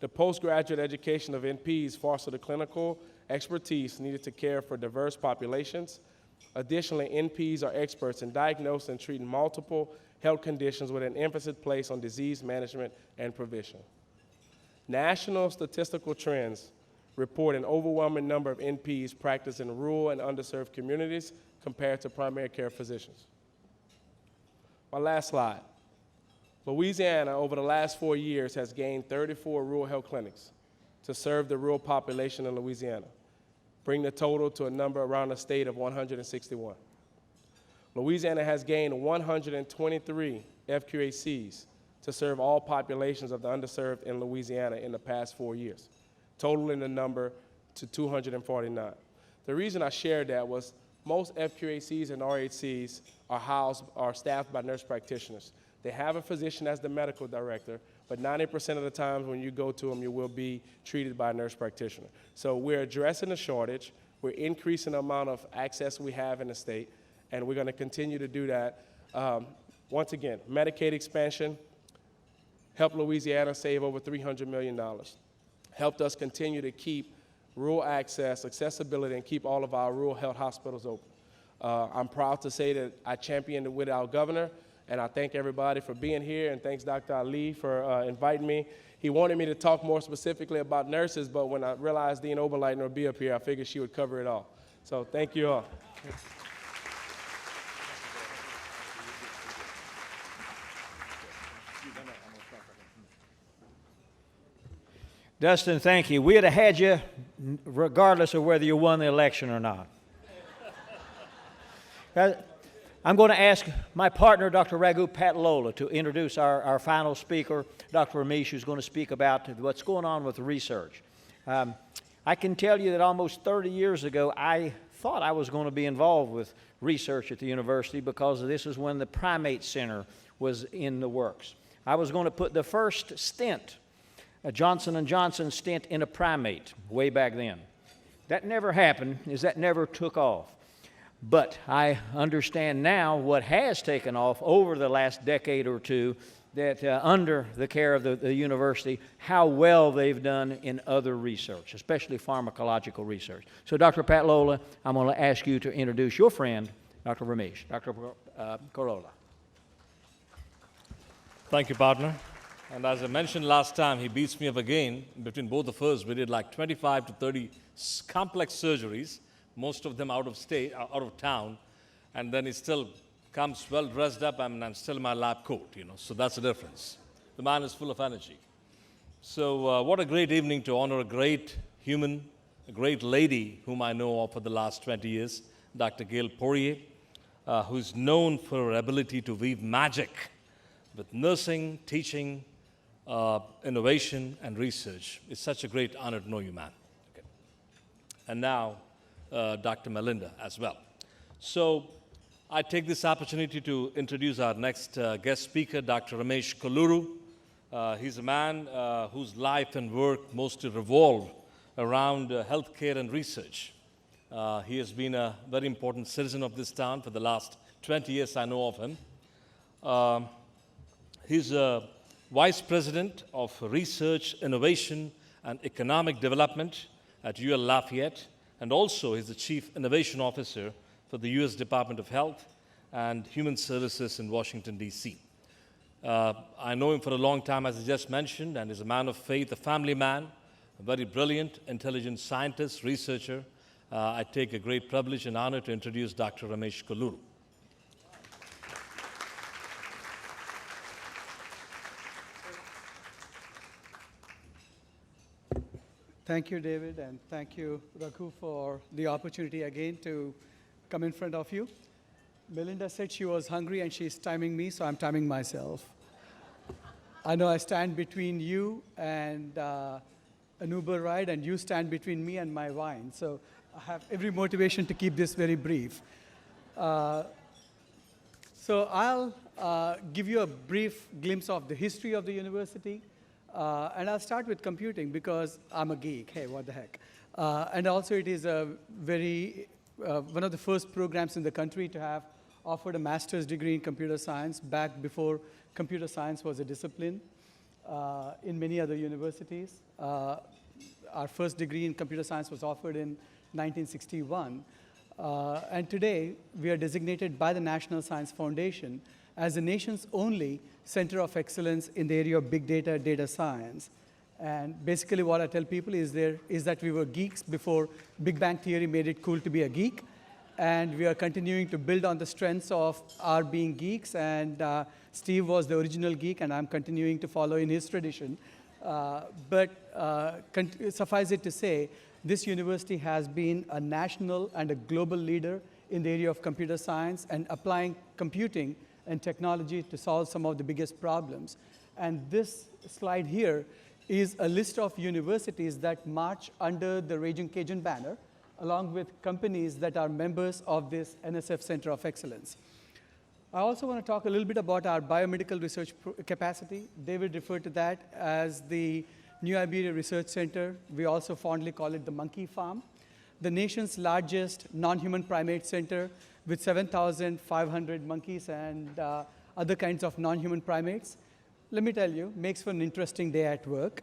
S4: The postgraduate education of NPs foster the clinical expertise needed to care for diverse populations. Additionally, NPs are experts in diagnosing and treating multiple health conditions with an emphasis placed on disease management and prevention. National statistical trends report an overwhelming number of NPs practice in rural and underserved communities compared to primary care physicians. My last slide. Louisiana, over the last 4 years, has gained 34 rural health clinics to serve the rural population in Louisiana, bringing the total to a number around the state of 161. Louisiana has gained 123 FQACs to serve all populations of the underserved in Louisiana in the past 4 years, totaling the number to 249. The reason I shared that was most FQACs and RHCs are staffed by nurse practitioners. They have a physician as the medical director, but 90% of the times when you go to them, you will be treated by a nurse practitioner. So we're addressing the shortage, we're increasing the amount of access we have in the state, and we're going to continue to do that. Once again, Medicaid expansion helped Louisiana save over $300 million, helped us continue to keep rural access, accessibility, and keep all of our rural health hospitals open. I'm proud to say that I championed it with our governor, and I thank everybody for being here, and thanks Dr. Ali for inviting me. He wanted me to talk more specifically about nurses, but when I realized Dean Oberleitner would be up here, I figured she would cover it all. So thank you all.
S1: Dustin, thank you. We'd have had you regardless of whether you won the election or not. I'm going to ask my partner, Dr. Raghotham Patlola, to introduce our final speaker, Dr. Ramesh, who's going to speak about what's going on with research. I can tell you that almost 30 years ago, I thought I was going to be involved with research at the university because this is when the primate center was in the works. I was going to put the first stent, a Johnson & Johnson stent, in a primate way back then. That never happened, that never took off. But I understand now what has taken off over the last decade or two, that under the care of the university, how well they've done in other research, especially pharmacological research. So Dr. Patlola, I'm going to ask you to introduce your friend, Dr. Ramesh, Dr. Kaoru.
S5: Thank you, partner. And as I mentioned last time, he beats me up again. Between both of us, we did like 25 to 30 complex surgeries, most of them out of state, out of town, and then he still comes well dressed up, and I'm still in my lab coat, so that's the difference. The man is full of energy. So what a great evening to honor a great human, a great lady whom I know of for the last 20 years, Dr. Gail Poirrier, who's known for her ability to weave magic with nursing, teaching, innovation, and research. It's such a great honor to know you, man. Okay. And now, Dr. Melinda as well. So I take this opportunity to introduce our next guest speaker, Dr. Ramesh Kalu. He's a man whose life and work mostly revolve around healthcare and research. He has been a very important citizen of this town for the last 20 years I know of him. He's a Vice President of Research, Innovation, and Economic Development at UL-Lafayette, and also he's the Chief Innovation Officer for the U.S. Department of Health and Human Services in Washington, D.C. I know him for a long time, as I just mentioned, and is a man of faith, a family man, a very brilliant, intelligent scientist, researcher. I take a great privilege and honor to introduce Dr. Ramesh Kalu.
S6: Thank you, David, and thank you, Raghu, for the opportunity again to come in front of you. Melinda said she was hungry and she's timing me, so I'm timing myself. I know I stand between you and an Uber ride, and you stand between me and my wine, so I have every motivation to keep this very brief. So I'll give you a brief glimpse of the history of the university. And I'll start with computing because I'm a geek. Hey, what the heck? And also it is a very, one of the first programs in the country to have offered a master's degree in computer science back before computer science was a discipline in many other universities. Our first degree in computer science was offered in 1961. And today, we are designated by the National Science Foundation as the nation's only center of excellence in the area of big data, data science. And basically what I tell people is that we were geeks before Big Bang Theory made it cool to be a geek. And we are continuing to build on the strengths of our being geeks. And Steve was the original geek, and I'm continuing to follow in his tradition. But suffice it to say, this university has been a national and a global leader in the area of computer science and applying computing and technology to solve some of the biggest problems. And this slide here is a list of universities that march under the Raging Cajun banner, along with companies that are members of this NSF Center of Excellence. I also want to talk a little bit about our biomedical research capacity. David referred to that as the New Iberia Research Center. We also fondly call it the monkey farm. The nation's largest non-human primate center with 7,500 monkeys and other kinds of non-human primates. Let me tell you, makes for an interesting day at work.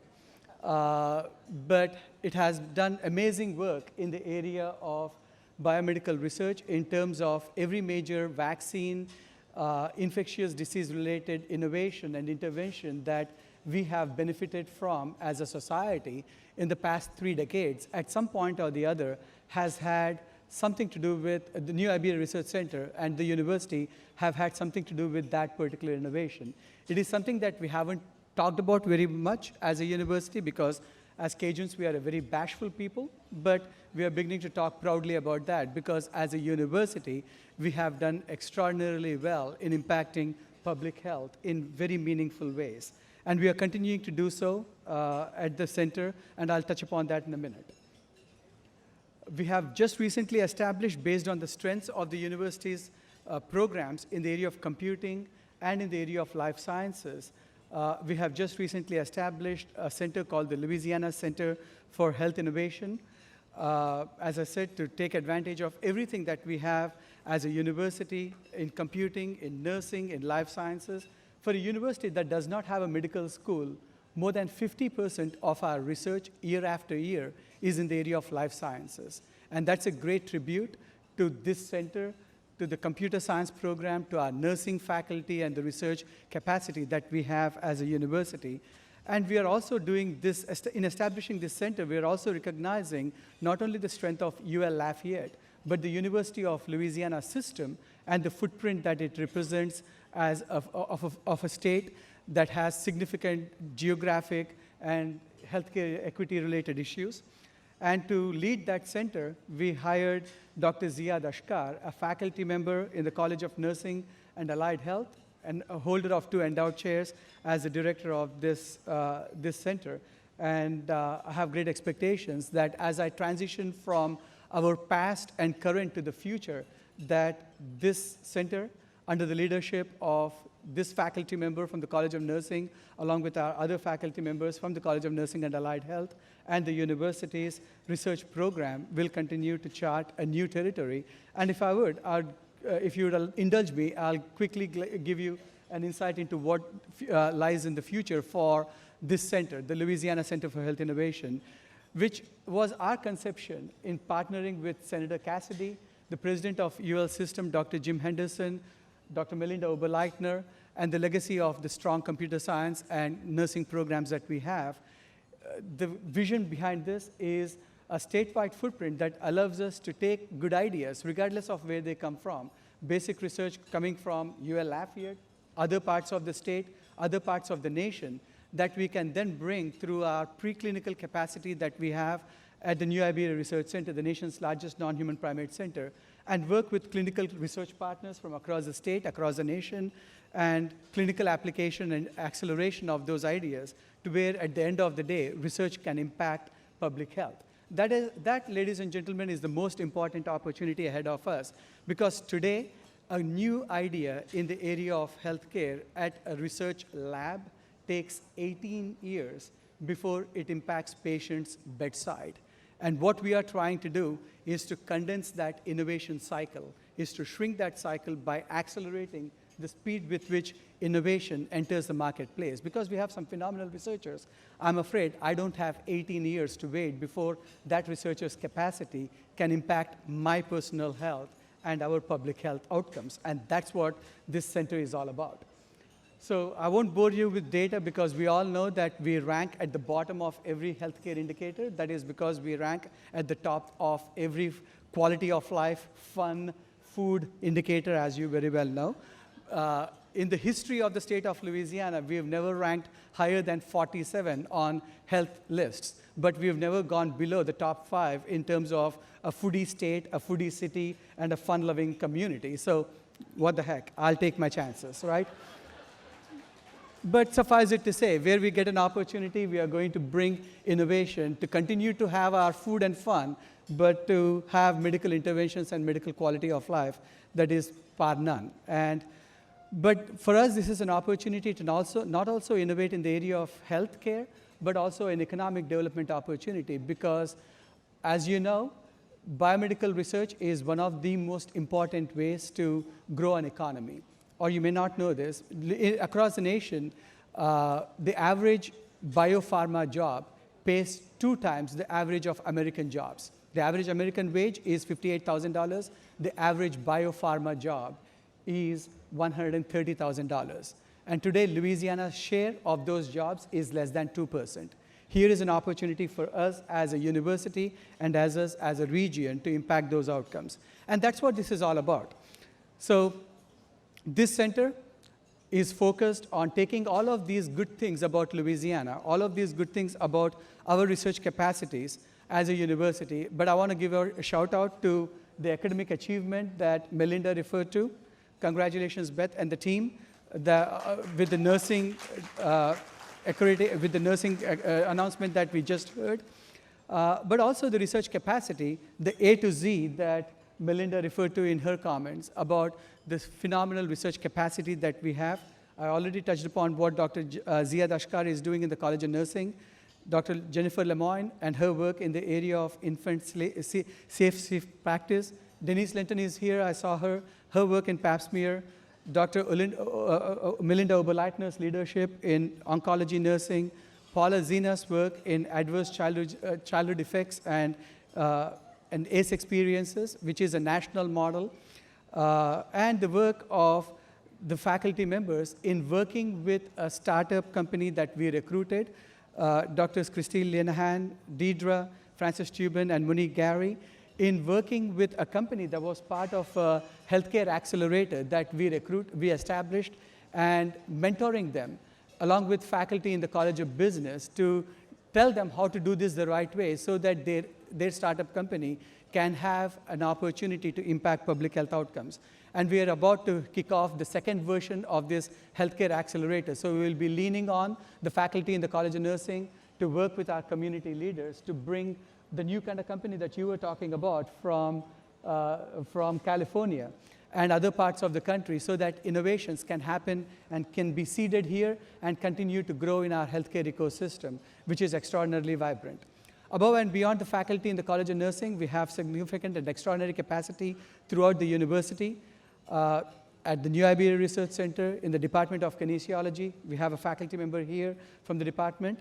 S6: But it has done amazing work in the area of biomedical research in terms of every major vaccine, infectious disease-related innovation and intervention that we have benefited from as a society in the past 3 decades, at some point or the other, has had something to do with the New Iberia Research Center and the university have had something to do with that particular innovation. It is something that we haven't talked about very much as a university because as Cajuns, we are a very bashful people, but we are beginning to talk proudly about that because as a university, we have done extraordinarily well in impacting public health in very meaningful ways. And we are continuing to do so at the center, and I'll touch upon that in a minute. We have just recently established, based on the strengths of the university's programs in the area of computing and in the area of life sciences, we have just recently established a center called the Louisiana Center for Health Innovation, as I said, to take advantage of everything that we have as a university in computing, in nursing, in life sciences. For a university that does not have a medical school, more than 50% of our research year after year is in the area of life sciences. And that's a great tribute to this center, to the computer science program, to our nursing faculty and the research capacity that we have as a university. And we are also doing this, in establishing this center, we are also recognizing not only the strength of UL-Lafayette, but the University of Louisiana system and the footprint that it represents as of a state that has significant geographic and healthcare equity-related issues. And to lead that center, we hired Dr. Ziad Ashkar, a faculty member in the College of Nursing and Allied Health, and a holder of 2 endowed chairs as the director of this center. And I have great expectations that as I transition from our past and current to the future, that this center, under the leadership of this faculty member from the College of Nursing, along with our other faculty members from the College of Nursing and Allied Health, and the university's research program will continue to chart a new territory. And if I would, if you would indulge me, I'll quickly give you an insight into what lies in the future for this center, the Louisiana Center for Health Innovation, which was our conception in partnering with Senator Cassidy, the president of UL System, Dr. Jim Henderson, Dr. Melinda Oberleitner, and the legacy of the strong computer science and nursing programs that we have. The vision behind this is a statewide footprint that allows us to take good ideas, regardless of where they come from. Basic research coming from UL-Lafayette, other parts of the state, other parts of the nation, that we can then bring through our preclinical capacity that we have at the New Iberia Research Center, the nation's largest non-human primate center, and work with clinical research partners from across the state, across the nation, and clinical application and acceleration of those ideas to where, at the end of the day, research can impact public health. That, ladies and gentlemen, is the most important opportunity ahead of us, because today, a new idea in the area of healthcare at a research lab takes 18 years before it impacts patients' bedside. And what we are trying to do is to condense that innovation cycle, is to shrink that cycle by accelerating the speed with which innovation enters the marketplace. Because we have some phenomenal researchers, I'm afraid I don't have 18 years to wait before that researcher's capacity can impact my personal health and our public health outcomes. And that's what this center is all about. So I won't bore you with data because we all know that we rank at the bottom of every healthcare indicator. That is because we rank at the top of every quality of life, fun, food indicator, as you very well know. In the history of the state of Louisiana, we have never ranked higher than 47 on health lists, but we have never gone below the top 5 in terms of a foodie state, a foodie city, and a fun-loving community. So what the heck, I'll take my chances, right? But suffice it to say, where we get an opportunity, we are going to bring innovation to continue to have our food and fun, but to have medical interventions and medical quality of life that is par none. But for us, this is an opportunity to not also innovate in the area of healthcare, but also an economic development opportunity, because as you know, biomedical research is one of the most important ways to grow an economy. Or you may not know this, across the nation, the average biopharma job pays 2 times the average of American jobs. The average American wage is $58,000. The average biopharma job is $130,000. And today, Louisiana's share of those jobs is less than 2%. Here is an opportunity for us as a university and as us as a region to impact those outcomes. And that's what this is all about. So this center is focused on taking all of these good things about Louisiana, all of these good things about our research capacities as a university. But I want to give a shout out to the academic achievement that Melinda referred to. Congratulations, Beth and the team, with the nursing announcement that we just heard, but also the research capacity, the A to Z that Melinda referred to in her comments about this phenomenal research capacity that we have. I already touched upon what Dr. Ziad Ashkar is doing in the College of Nursing, Dr. Jennifer Lemoyne and her work in the area of infant safe practice. Denise Linton is here. I saw her work in pap smear. Dr. Melinda Oberleitner's leadership in oncology nursing, Paula Zena's work in adverse childhood effects and ACE experiences, which is a national model, and the work of the faculty members in working with a startup company that we recruited, Drs. Christine Linehan, Deidre, Francis Tubin, and Monique Gary, in working with a company that was part of a healthcare accelerator that we established, and mentoring them along with faculty in the College of Business to tell them how to do this the right way so that their startup company can have an opportunity to impact public health outcomes. And we are about to kick off the second version of this healthcare accelerator. So we will be leaning on the faculty in the College of Nursing to work with our community leaders to bring the new kind of company that you were talking about from California and other parts of the country so that innovations can happen and can be seeded here and continue to grow in our healthcare ecosystem, which is extraordinarily vibrant. Above and beyond the faculty in the College of Nursing, we have significant and extraordinary capacity throughout the university. At the New Iberia Research Center in the Department of Kinesiology, we have a faculty member here from the department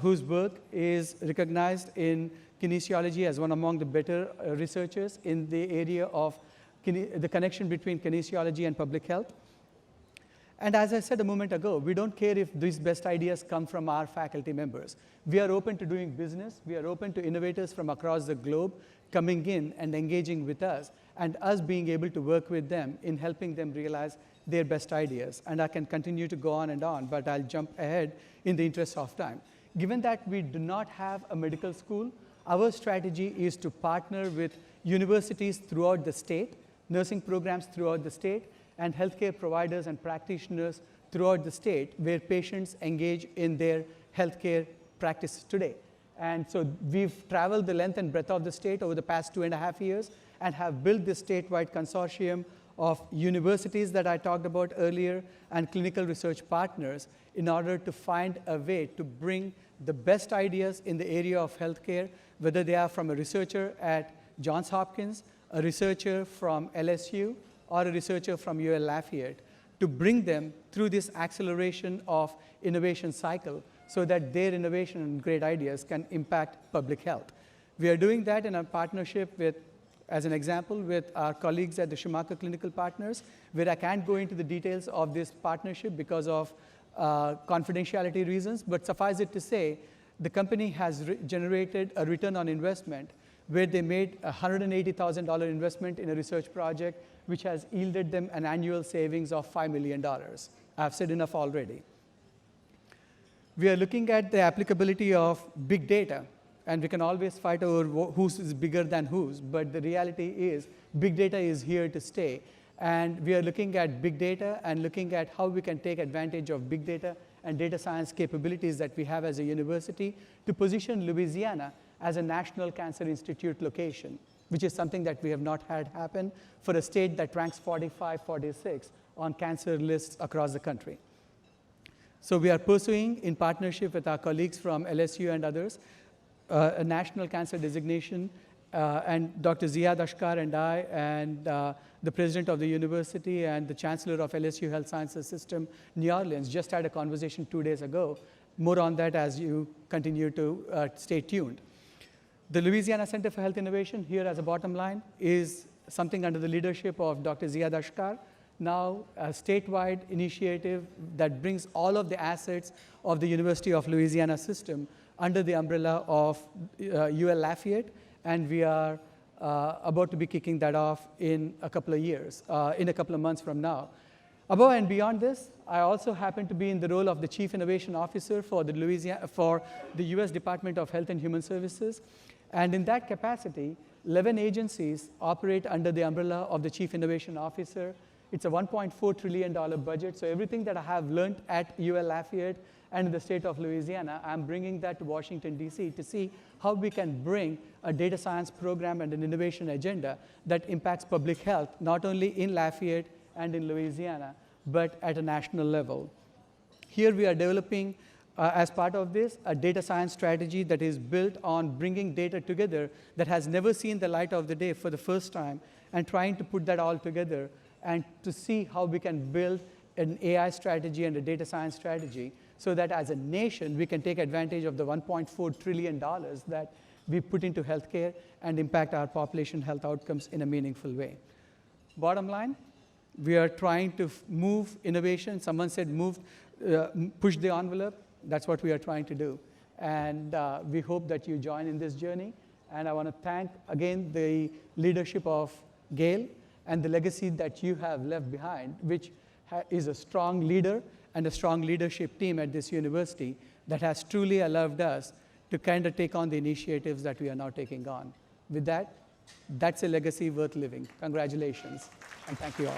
S6: whose work is recognized in kinesiology as one among the better researchers in the area of the connection between kinesiology and public health. And as I said a moment ago, we don't care if these best ideas come from our faculty members. We are open to doing business. We are open to innovators from across the globe coming in and engaging with us, and us being able to work with them in helping them realize their best ideas. And I can continue to go on and on, but I'll jump ahead in the interest of time. Given that we do not have a medical school, our strategy is to partner with universities throughout the state, nursing programs throughout the state, and healthcare providers and practitioners throughout the state where patients engage in their healthcare practice today. And so we've traveled the length and breadth of the state over the past 2.5 years and have built this statewide consortium of universities that I talked about earlier and clinical research partners in order to find a way to bring the best ideas in the area of healthcare, whether they are from a researcher at Johns Hopkins, a researcher from LSU, or a researcher from UL-Lafayette, to bring them through this acceleration of innovation cycle so that their innovation and great ideas can impact public health. We are doing that in a partnership with, as an example, with our colleagues at the Schumacher Clinical Partners, where I can't go into the details of this partnership because of confidentiality reasons, but suffice it to say, the company has generated a return on investment where they made a $180,000 investment in a research project, which has yielded them an annual savings of $5 million. I've said enough already. We are looking at the applicability of big data, and we can always fight over whose is bigger than whose, but the reality is big data is here to stay. And we are looking at big data and looking at how we can take advantage of big data and data science capabilities that we have as a university to position Louisiana as a National Cancer Institute location, which is something that we have not had happen for a state that ranks 45, 46 on cancer lists across the country. So we are pursuing, in partnership with our colleagues from LSU and others, a national cancer designation And Dr. Ziad Ashkar and I and the president of the university and the chancellor of LSU Health Sciences System, New Orleans, just had a conversation 2 days ago. More on that as you continue to stay tuned. The Louisiana Center for Health Innovation, here as a bottom line, is something under the leadership of Dr. Ziad Ashkar, now a statewide initiative that brings all of the assets of the University of Louisiana system under the umbrella of UL-Lafayette, and we are about to be kicking that off in a couple of years, in a couple of months from now. Above and beyond this, I also happen to be in the role of the Chief Innovation Officer for the US Department of Health and Human Services. And in that capacity, 11 agencies operate under the umbrella of the Chief Innovation Officer. It's a $1.4 trillion budget, so everything that I have learned at UL-Lafayette and in the state of Louisiana, I'm bringing that to Washington, D.C. to see how we can bring a data science program and an innovation agenda that impacts public health, not only in Lafayette and in Louisiana, but at a national level. Here we are developing, as part of this, a data science strategy that is built on bringing data together that has never seen the light of the day for the first time, and trying to put that all together and to see how we can build an AI strategy and a data science strategy so that as a nation, we can take advantage of the $1.4 trillion that we put into healthcare and impact our population health outcomes in a meaningful way. Bottom line, we are trying to move innovation. Someone said push the envelope. That's what we are trying to do. And we hope that you join in this journey. And I want to thank, again, the leadership of Gayle and the legacy that you have left behind, which is a strong leader and a strong leadership team at this university that has truly allowed us to kind of take on the initiatives that we are now taking on. With that, that's a legacy worth living. Congratulations, and thank you all.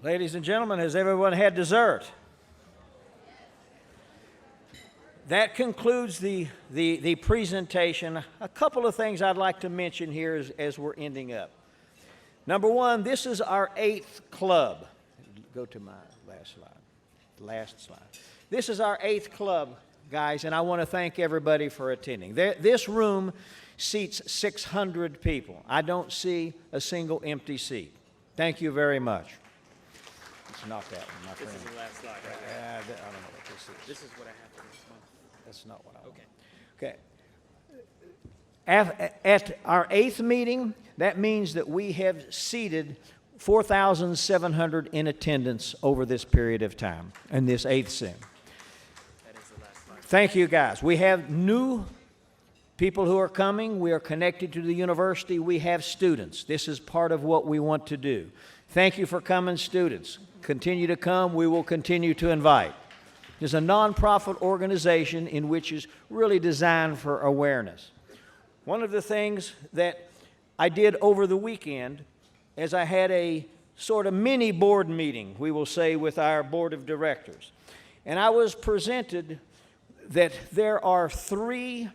S1: Ladies and gentlemen, has everyone had dessert? That concludes the presentation. A couple of things I'd like to mention here as we're ending up. Number one, this is our 8th club. Go to my last slide. This is our 8th club, guys, and I want to thank everybody for attending. This room seats 600 people. I don't see a single empty seat. Thank you very much. It's not that one, my friend.
S7: This is the last slide, right?
S1: I don't know what this is.
S7: This is what I have for this month.
S1: That's not what I want. Okay. At our 8th meeting, that means that we have seated 4,700 in attendance over this period of time in this 8th sim.
S7: That is the last slide.
S1: Thank you, guys. We have new people who are coming. We are connected to the university. We have students. This is part of what we want to do. Thank you for coming, students. Continue to come. We will continue to invite. It's a nonprofit organization in which is really designed for awareness. One of the things that I did over the weekend is I had a sort of mini board meeting, we will say, with our board of directors. And I was presented that there are 3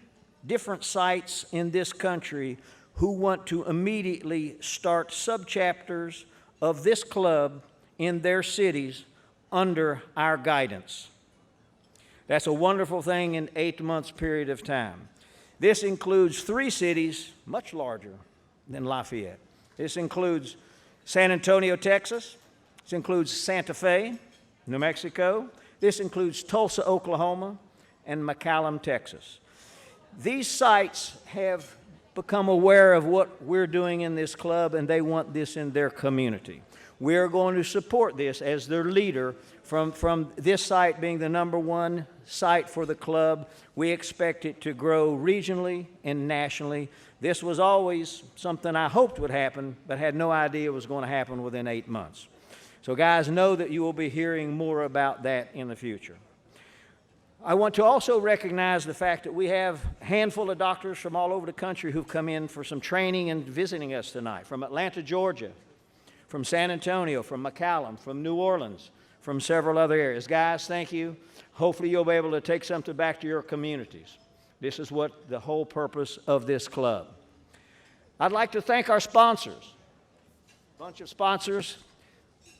S1: different sites in this country who want to immediately start subchapters of this club in their cities under our guidance. That's a wonderful thing in 8 months period of time. This includes 3 cities, much larger than Lafayette. This includes San Antonio, Texas. This includes Santa Fe, New Mexico. This includes Tulsa, Oklahoma, and McAllen, Texas. These sites have become aware of what we're doing in this club, and they want this in their community. We are going to support this as their leader from this site being the #1 site for the club. We expect it to grow regionally and nationally. This was always something I hoped would happen, but had no idea it was going to happen within 8 months. So guys, know that you will be hearing more about that in the future. I want to also recognize the fact that we have a handful of doctors from all over the country who've come in for some training and visiting us tonight, from Atlanta, Georgia, from San Antonio, from McAllen, from New Orleans, from several other areas. Guys, thank you. Hopefully you'll be able to take something back to your communities. This is what the whole purpose of this club. I'd like to thank our sponsors. Bunch of sponsors: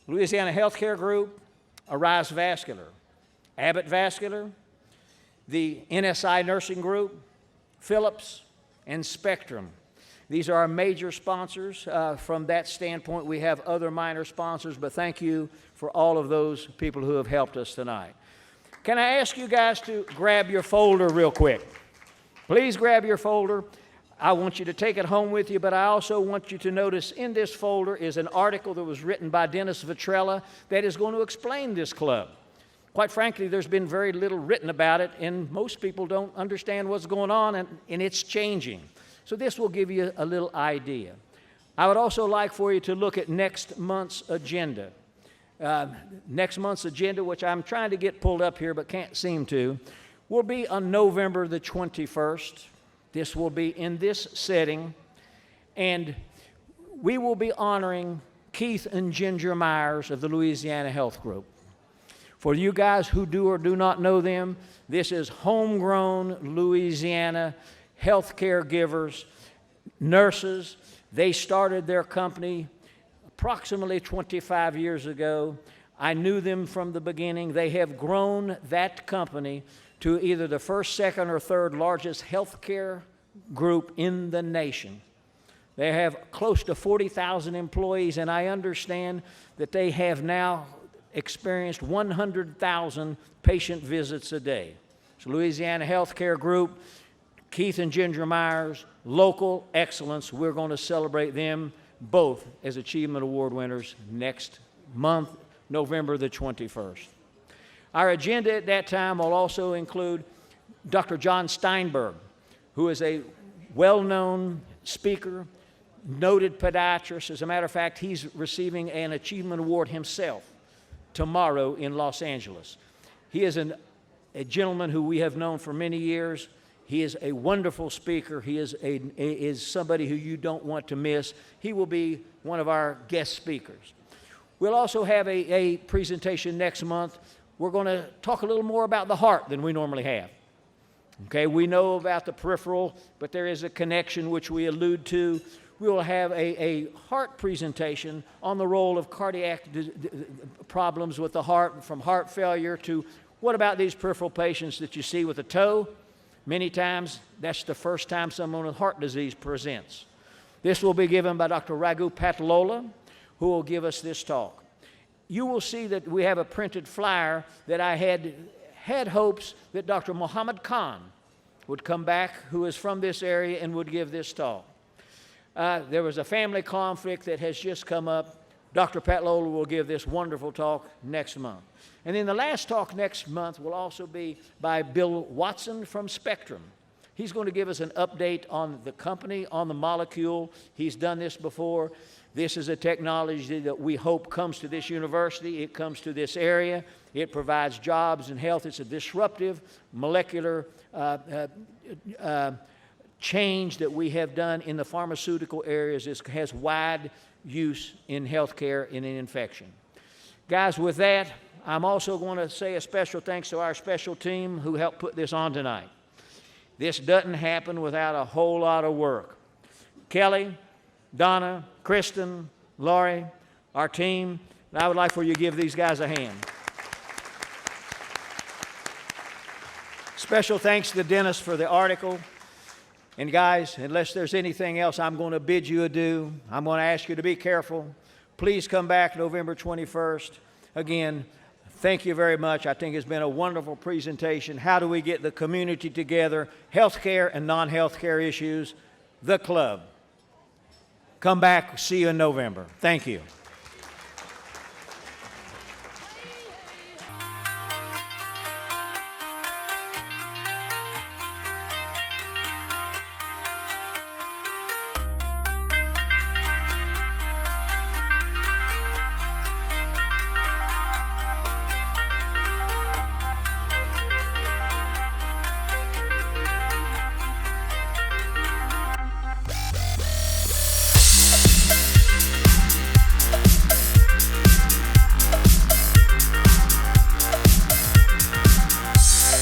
S1: Louisiana Healthcare Group, Arise Vascular, Abbott Vascular, the NSI Nursing Group, Phillips, and Spectrum. These are our major sponsors. From that standpoint, we have other minor sponsors, but thank you for all of those people who have helped us tonight. Can I ask you guys to grab your folder real quick? Please grab your folder. I want you to take it home with you, but I also want you to notice in this folder is an article that was written by Dennis Vitrella that is going to explain this club. Quite frankly, there's been very little written about it, and most people don't understand what's going on, and it's changing. So this will give you a little idea. I would also like for you to look at next month's agenda. Next month's agenda, which I'm trying to get pulled up here but can't seem to, will be on November the 21st. This will be in this setting, and we will be honoring Keith and Ginger Myers of the Louisiana Health Group. For you guys who do or do not know them, this is homegrown Louisiana health care givers, nurses. They started their company approximately 25 years ago. I knew them from the beginning. They have grown that company to either the first, second, or third largest health care group in the nation. They have close to 40,000 employees, and I understand that they have now experienced 100,000 patient visits a day. So Louisiana Healthcare Group, Keith and Ginger Myers, local excellence. We're going to celebrate them both as Achievement Award winners next month, November the 21st. Our agenda at that time will also include Dr. John Steinberg, who is a well-known speaker, noted podiatrist. As a matter of fact, he's receiving an Achievement Award himself tomorrow in Los Angeles. He is a gentleman who we have known for many years. He is a wonderful speaker. He is somebody who you don't want to miss. He will be one of our guest speakers. We'll also have a presentation next month. We're going to talk a little more about the heart than we normally have. Okay, we know about the peripheral, but there is a connection which we allude to. We will have a heart presentation on the role of cardiac problems with the heart, from heart failure to what about these peripheral patients that you see with a toe? Many times, that's the first time someone with heart disease presents. This will be given by Dr. Raghotham Patlola, who will give us this talk. You will see that we have a printed flyer that I had hopes that Dr. Muhammad Khan would come back, who is from this area, and would give this talk. There was a family conflict that has just come up. Dr. Patlola will give this wonderful talk next month. And then the last talk next month will also be by Bill Watson from Spectrum. He's going to give us an update on the company, on the molecule. He's done this before. This is a technology that we hope comes to this university. It comes to this area. It provides jobs and health. It's a disruptive molecular change that we have done in the pharmaceutical areas. It has wide use in healthcare and in infection. Guys, with that, I'm also going to say a special thanks to our special team who helped put this on tonight. This doesn't happen without a whole lot of work. Kelly, Donna, Kristen, Laurie, our team, and I would like for you to give these guys a hand. Special thanks to Dennis for the article. And guys, unless there's anything else, I'm going to bid you adieu. I'm going to ask you to be careful. Please come back November 21st. Again, thank you very much. I think it's been a wonderful presentation. How do we get the community together? Healthcare and non-healthcare issues. The club. Come back. See you in November. Thank you.